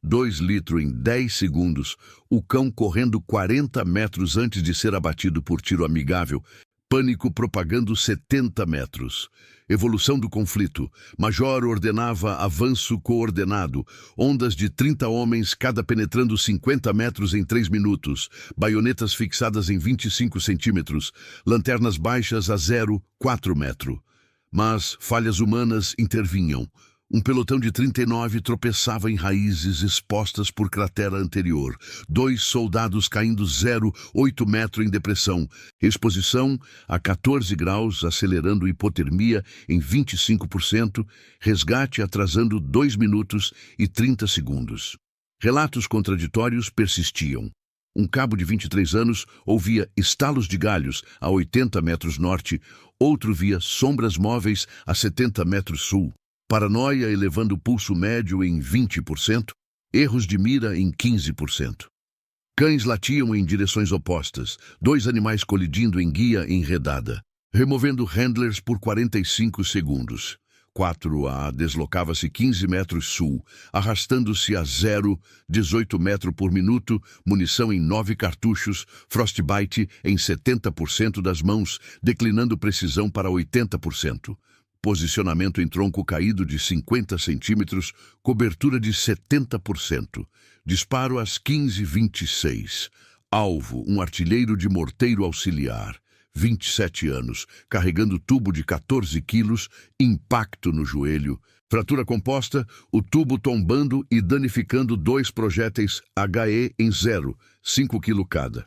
2 litros em 10 segundos, o cão correndo 40 metros antes de ser abatido por tiro amigável, pânico propagando 70 metros. Evolução do conflito. Major ordenava avanço coordenado, ondas de 30 homens, cada penetrando 50 metros em 3 minutos, baionetas fixadas em 25 centímetros, lanternas baixas a 4 metros. Mas falhas humanas intervinham. Um pelotão de 39 tropeçava em raízes expostas por cratera anterior. 2 soldados caindo 8 metros em depressão. Exposição a 14 graus, acelerando hipotermia em 25%. Resgate atrasando 2 minutos e 30 segundos. Relatos contraditórios persistiam. Um cabo de 23 anos ouvia estalos de galhos a 80 metros norte. Outro via sombras móveis a 70 metros sul. Paranoia elevando o pulso médio em 20%, erros de mira em 15%. Cães latiam em direções opostas, 2 animais colidindo em guia enredada, removendo handlers por 45 segundos. 4A deslocava-se 15 metros sul, arrastando-se a 18 metros por minuto, munição em 9 cartuchos, frostbite em 70% das mãos, declinando precisão para 80%. Posicionamento em tronco caído de 50 centímetros, cobertura de 70%. Disparo às 15h26. Alvo, um artilheiro de morteiro auxiliar. 27 anos, carregando tubo de 14 quilos, impacto no joelho. Fratura composta, o tubo tombando e danificando 2 projéteis HE em 5 kg cada.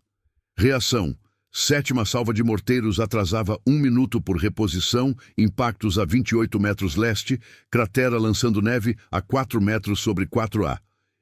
Reação. 7ª salva de morteiros atrasava 1 minuto por reposição, impactos a 28 metros leste, cratera lançando neve a 4 metros sobre 4A,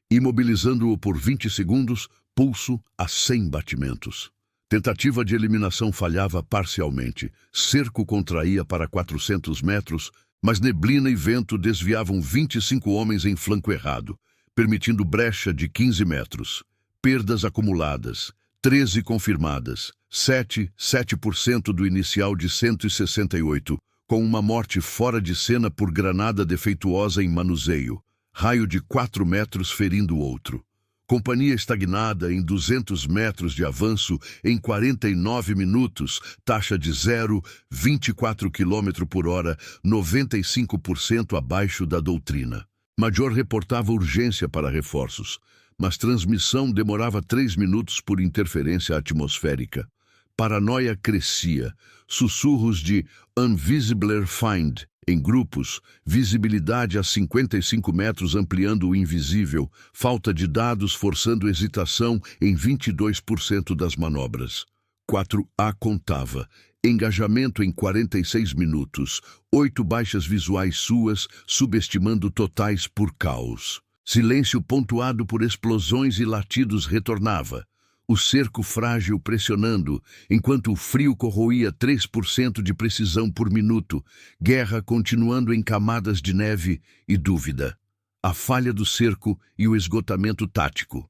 imobilizando-o por 20 segundos, pulso a 100 batimentos. Tentativa de eliminação falhava parcialmente, cerco contraía para 400 metros, mas neblina e vento desviavam 25 homens em flanco errado, permitindo brecha de 15 metros. Perdas acumuladas, 13 confirmadas, 7% do inicial de 168, com uma morte fora de cena por granada defeituosa em manuseio, raio de 4 metros ferindo outro. Companhia estagnada em 200 metros de avanço em 49 minutos, taxa de 0,24 km por hora, 95% abaixo da doutrina. Major reportava urgência para reforços, mas transmissão demorava 3 minutos por interferência atmosférica. Paranoia crescia, sussurros de Unvisibler Find em grupos, visibilidade a 55 metros ampliando o invisível, falta de dados forçando hesitação em 22% das manobras. 4A contava, engajamento em 46 minutos, 8 baixas visuais suas, subestimando totais por caos. Silêncio pontuado por explosões e latidos retornava. O cerco frágil pressionando, enquanto o frio corroía 3% de precisão por minuto, guerra continuando em camadas de neve e dúvida. A falha do cerco e o esgotamento tático.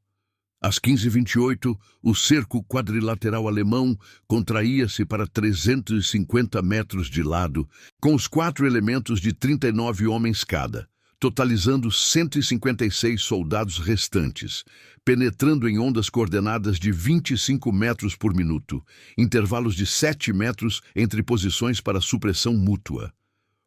Às 15h28, o cerco quadrilateral alemão contraía-se para 350 metros de lado, com os 4 elementos de 39 homens cada, totalizando 156 soldados restantes, penetrando em ondas coordenadas de 25 metros por minuto, intervalos de 7 metros entre posições para supressão mútua.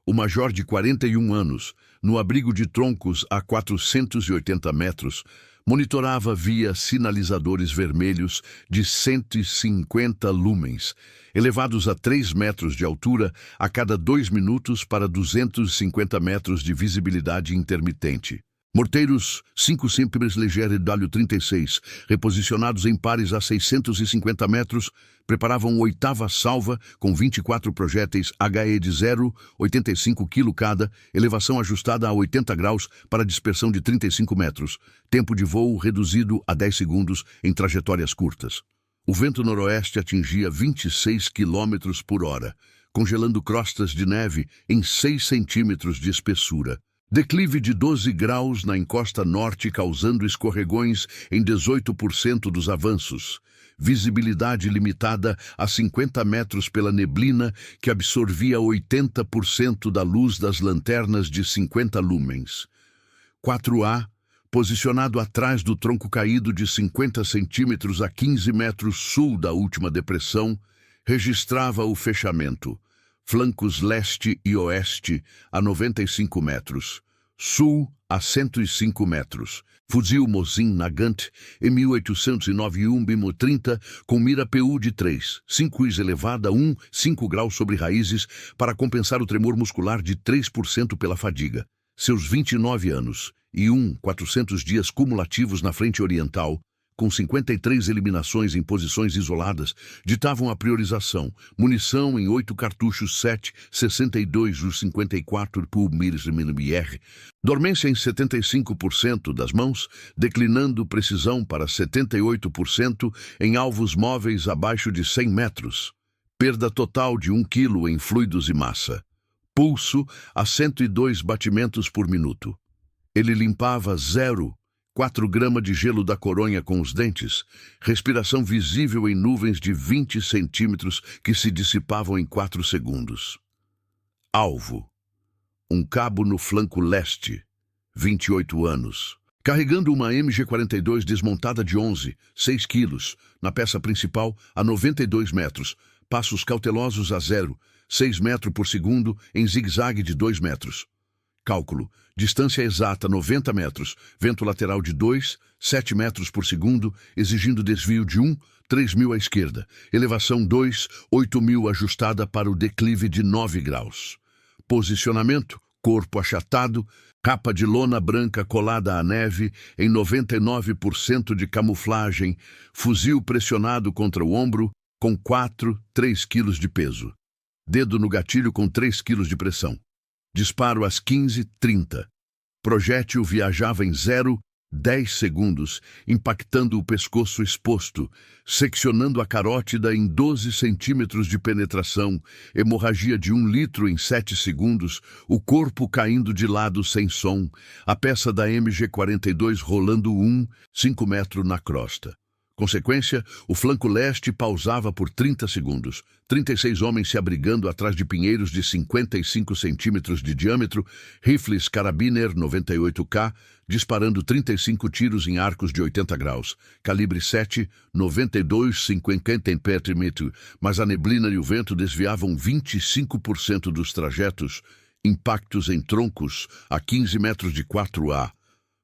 O major de 41 anos, no abrigo de troncos a 480 metros, monitorava via sinalizadores vermelhos de 150 lumens, elevados a 3 metros de altura a cada 2 minutos para 250 metros de visibilidade intermitente. Morteiros 5 cm Leger W-36, reposicionados em pares a 650 metros, preparavam 8ª salva com 24 projéteis HE de 0,85 kg cada, elevação ajustada a 80 graus para dispersão de 35 metros, tempo de voo reduzido a 10 segundos em trajetórias curtas. O vento noroeste atingia 26 km por hora, congelando crostas de neve em 6 centímetros de espessura. Declive de 12 graus na encosta norte causando escorregões em 18% dos avanços. Visibilidade limitada a 50 metros pela neblina que absorvia 80% da luz das lanternas de 50 lumens. 4A, posicionado atrás do tronco caído de 50 centímetros a 15 metros sul da última depressão, registrava o fechamento. Flancos leste e oeste a 95 metros, sul a 105 metros. Fuzil Mosin Nagant M1809 Bimo 30 com mira PU de 3, 5 elevada a 5 graus sobre raízes para compensar o tremor muscular de 3% pela fadiga. Seus 29 anos e 400 dias cumulativos na frente oriental, com 53 eliminações em posições isoladas, ditavam a priorização. Munição em 8 cartuchos 7,62 os 54 por mm. Dormência em 75% das mãos, declinando precisão para 78% em alvos móveis abaixo de 100 metros. Perda total de 1 kg em fluidos e massa. Pulso a 102 batimentos por minuto. Ele limpava 0,4 grama de gelo da coronha com os dentes, respiração visível em nuvens de 20 centímetros que se dissipavam em 4 segundos. Alvo. Um cabo no flanco leste, 28 anos. Carregando uma MG-42 desmontada de 6 quilos, na peça principal a 92 metros, passos cautelosos a 0,6 metro por segundo em zigue-zague de 2 metros. Cálculo. Distância exata 90 metros, vento lateral de 7 metros por segundo, exigindo desvio de 3.000 à esquerda. Elevação 8.000 ajustada para o declive de 9 graus. Posicionamento, corpo achatado, capa de lona branca colada à neve em 99% de camuflagem, fuzil pressionado contra o ombro com 3 quilos de peso. Dedo no gatilho com 3 quilos de pressão. Disparo às 15h30. Projétil viajava em 0,10 segundos, impactando o pescoço exposto, seccionando a carótida em 12 centímetros de penetração, hemorragia de 1 litro em 7 segundos, o corpo caindo de lado sem som, a peça da MG-42 rolando 5 metros na crosta. Consequência, o flanco leste pausava por 30 segundos. 36 homens se abrigando atrás de pinheiros de 55 centímetros de diâmetro, rifles Karabiner 98K, disparando 35 tiros em arcos de 80 graus, calibre 7, 92, 50 mm, mas a neblina e o vento desviavam 25% dos trajetos, impactos em troncos a 15 metros de 4A,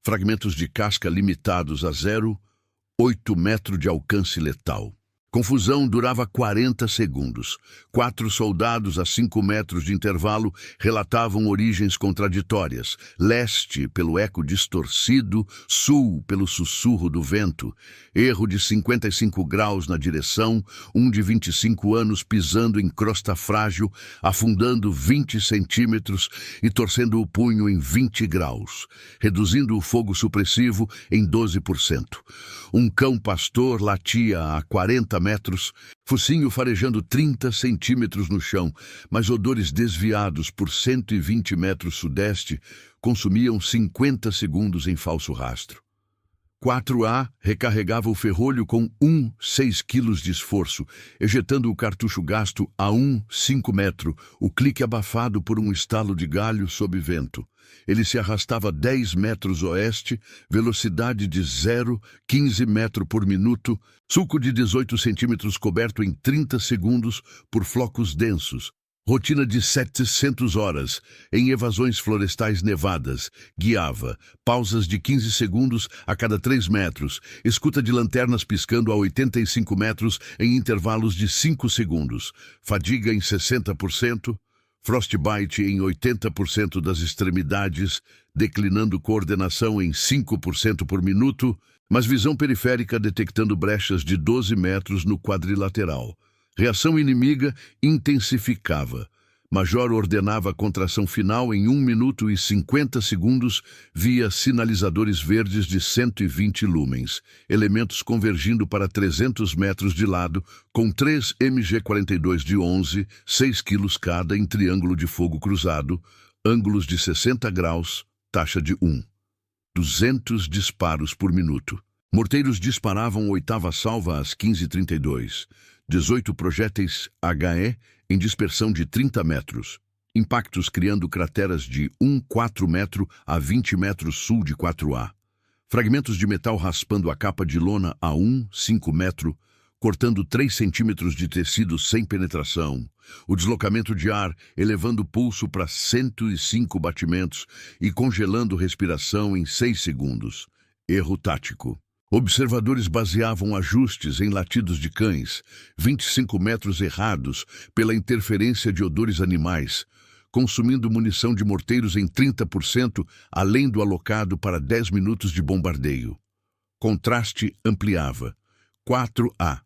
fragmentos de casca limitados a 0,8 metro de alcance letal. Confusão durava 40 segundos. 4 soldados a 5 metros de intervalo relatavam origens contraditórias. Leste, pelo eco distorcido, sul, pelo sussurro do vento. Erro de 55 graus na direção, um de 25 anos pisando em crosta frágil, afundando 20 centímetros e torcendo o punho em 20 graus, reduzindo o fogo supressivo em 12%. Um cão pastor latia a 40 metros, focinho farejando 30 centímetros no chão, mas odores desviados por 120 metros sudeste consumiam 50 segundos em falso rastro. 4A recarregava o ferrolho com 6 quilos de esforço, ejetando o cartucho gasto a 5 metro, o clique abafado por um estalo de galho sob vento. Ele se arrastava 10 metros oeste, velocidade de 0,15 metro por minuto, sulco de 18 centímetros coberto em 30 segundos por flocos densos. Rotina de 700 horas, em evasões florestais nevadas, guiava, pausas de 15 segundos a cada 3 metros, escuta de lanternas piscando a 85 metros em intervalos de 5 segundos, fadiga em 60%, frostbite em 80% das extremidades, declinando coordenação em 5% por minuto, mas visão periférica detectando brechas de 12 metros no quadrilateral. Reação inimiga intensificava. Major ordenava a contração final em 1 minuto e 50 segundos via sinalizadores verdes de 120 lumens. Elementos convergindo para 300 metros de lado, com 3 MG-42 de 11, 6 quilos cada em triângulo de fogo cruzado, ângulos de 60 graus, taxa de 200 disparos por minuto. Morteiros disparavam oitava salva às 15h32. 18 projéteis HE em dispersão de 30 metros. Impactos criando crateras de 1,4 metro a 20 metros sul de 4A. Fragmentos de metal raspando a capa de lona a 1,5 metro, cortando 3 centímetros de tecido sem penetração. O deslocamento de ar elevando o pulso para 105 batimentos e congelando respiração em 6 segundos. Erro tático. Observadores baseavam ajustes em latidos de cães, 25 metros errados pela interferência de odores animais, consumindo munição de morteiros em 30%, além do alocado para 10 minutos de bombardeio. Contraste ampliava. 4A.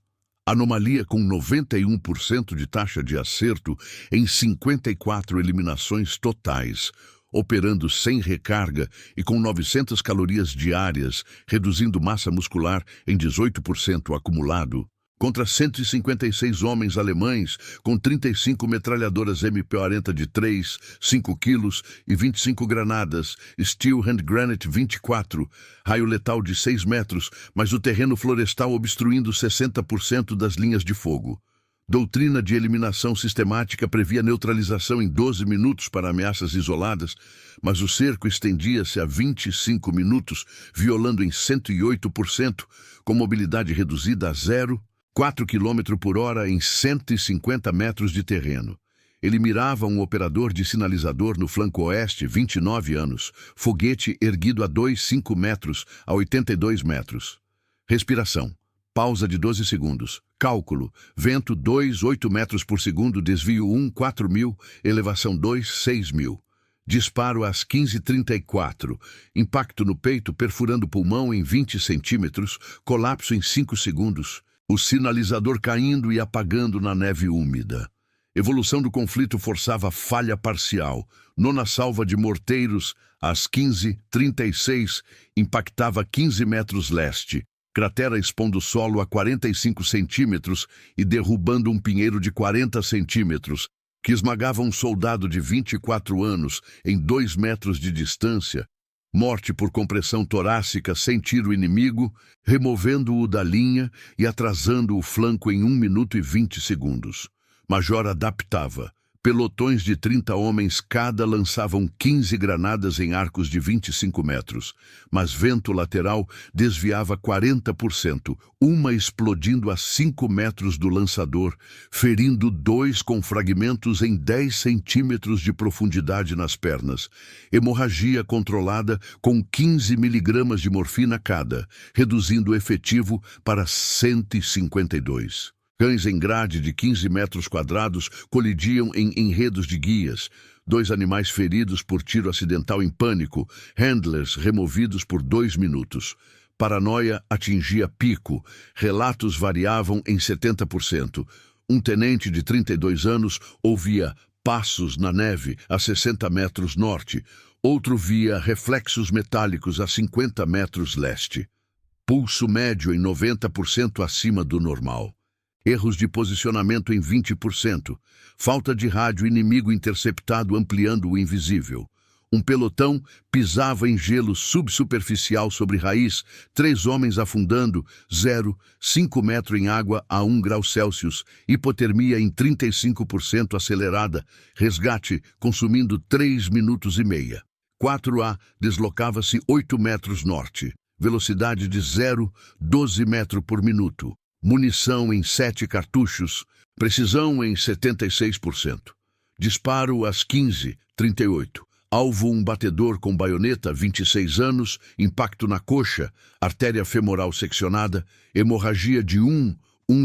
Anomalia com 91% de taxa de acerto em 54 eliminações totais, operando sem recarga e com 900 calorias diárias, reduzindo massa muscular em 18% acumulado, contra 156 homens alemães com 35 metralhadoras MP-40 de 3, 5 quilos e 25 granadas, Steel Hand Granite 24, raio letal de 6 metros, mas o terreno florestal obstruindo 60% das linhas de fogo. Doutrina de eliminação sistemática previa neutralização em 12 minutos para ameaças isoladas, mas o cerco estendia-se a 25 minutos, violando em 108%, com mobilidade reduzida a 0,4 km por hora em 150 metros de terreno. Ele mirava um operador de sinalizador no flanco oeste, 29 anos, foguete erguido a 2,5 metros a 82 metros. Respiração. Pausa de 12 segundos. Cálculo. Vento 2,8 metros por segundo, desvio 4.000, elevação 6.000. Disparo às 15h34. Impacto no peito, perfurando o pulmão em 20 centímetros, colapso em 5 segundos. O sinalizador caindo e apagando na neve úmida. Evolução do conflito forçava falha parcial. Nona salva de morteiros, às 15h36, impactava 15 metros leste. Cratera expondo o solo a 45 centímetros e derrubando um pinheiro de 40 centímetros, que esmagava um soldado de 24 anos em 2 metros de distância, Morte por compressão torácica sem tiro inimigo, removendo-o da linha e atrasando o flanco em 1 minuto e 20 segundos. Major adaptava. Pelotões de 30 homens cada lançavam 15 granadas em arcos de 25 metros, mas vento lateral desviava 40%, uma explodindo a 5 metros do lançador, ferindo 2 com fragmentos em 10 centímetros de profundidade nas pernas. Hemorragia controlada com 15 miligramas de morfina cada, reduzindo o efetivo para 152. Cães em grade de 15 metros quadrados colidiam em enredos de guias. 2 animais feridos por tiro acidental em pânico, handlers removidos por 2 minutos. Paranoia atingia pico, relatos variavam em 70%. Um tenente de 32 anos ouvia passos na neve a 60 metros norte, outro via reflexos metálicos a 50 metros leste. Pulso médio em 90% acima do normal. Erros de posicionamento em 20%. Falta de rádio inimigo interceptado ampliando o invisível. Um pelotão pisava em gelo subsuperficial sobre raiz, 3 homens afundando, 5 metros em água a 1 grau Celsius, hipotermia em 35% acelerada, resgate consumindo 3 minutos e meia. 4A deslocava-se 8 metros norte, velocidade de 12 metros por minuto. Munição em 7 cartuchos, precisão em 76%. Disparo às 15h38. Alvo um batedor com baioneta, 26 anos, impacto na coxa, artéria femoral seccionada, hemorragia de 1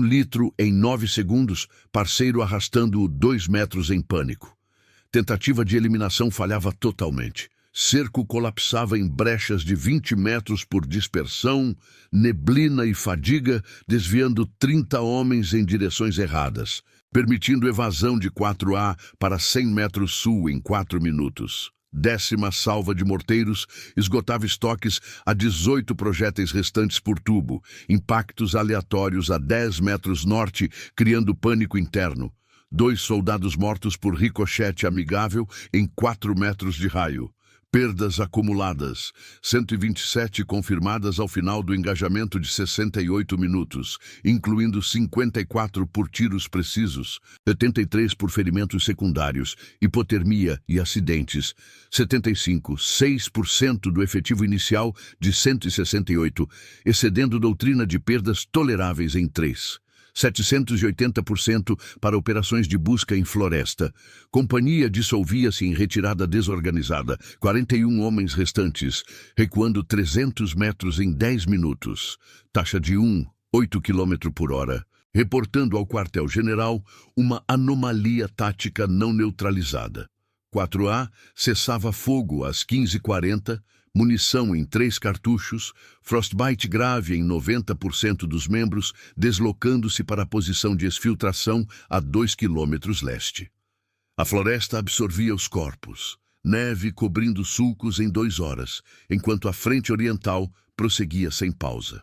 litro em 9 segundos, parceiro arrastando-o 2 metros em pânico. Tentativa de eliminação falhava totalmente. Cerco colapsava em brechas de 20 metros por dispersão, neblina e fadiga, desviando 30 homens em direções erradas, permitindo evasão de 4A para 100 metros sul em 4 minutos. 10ª salva de morteiros esgotava estoques a 18 projéteis restantes por tubo, impactos aleatórios a 10 metros norte, criando pânico interno. 2 soldados mortos por ricochete amigável em 4 metros de raio. Perdas acumuladas, 127 confirmadas ao final do engajamento de 68 minutos, incluindo 54 por tiros precisos, 73 por ferimentos secundários, hipotermia e acidentes, 6% do efetivo inicial de 168, excedendo doutrina de perdas toleráveis em 3. 780% para operações de busca em floresta. Companhia dissolvia-se em retirada desorganizada. 41 homens restantes, recuando 300 metros em 10 minutos. Taxa de 8 km por hora. Reportando ao quartel-general uma anomalia tática não neutralizada. 4A cessava fogo às 15h40, munição em 3 cartuchos, frostbite grave em 90% dos membros, deslocando-se para a posição de exfiltração a 2 km leste. A floresta absorvia os corpos, neve cobrindo sulcos em 2 horas, enquanto a frente oriental prosseguia sem pausa.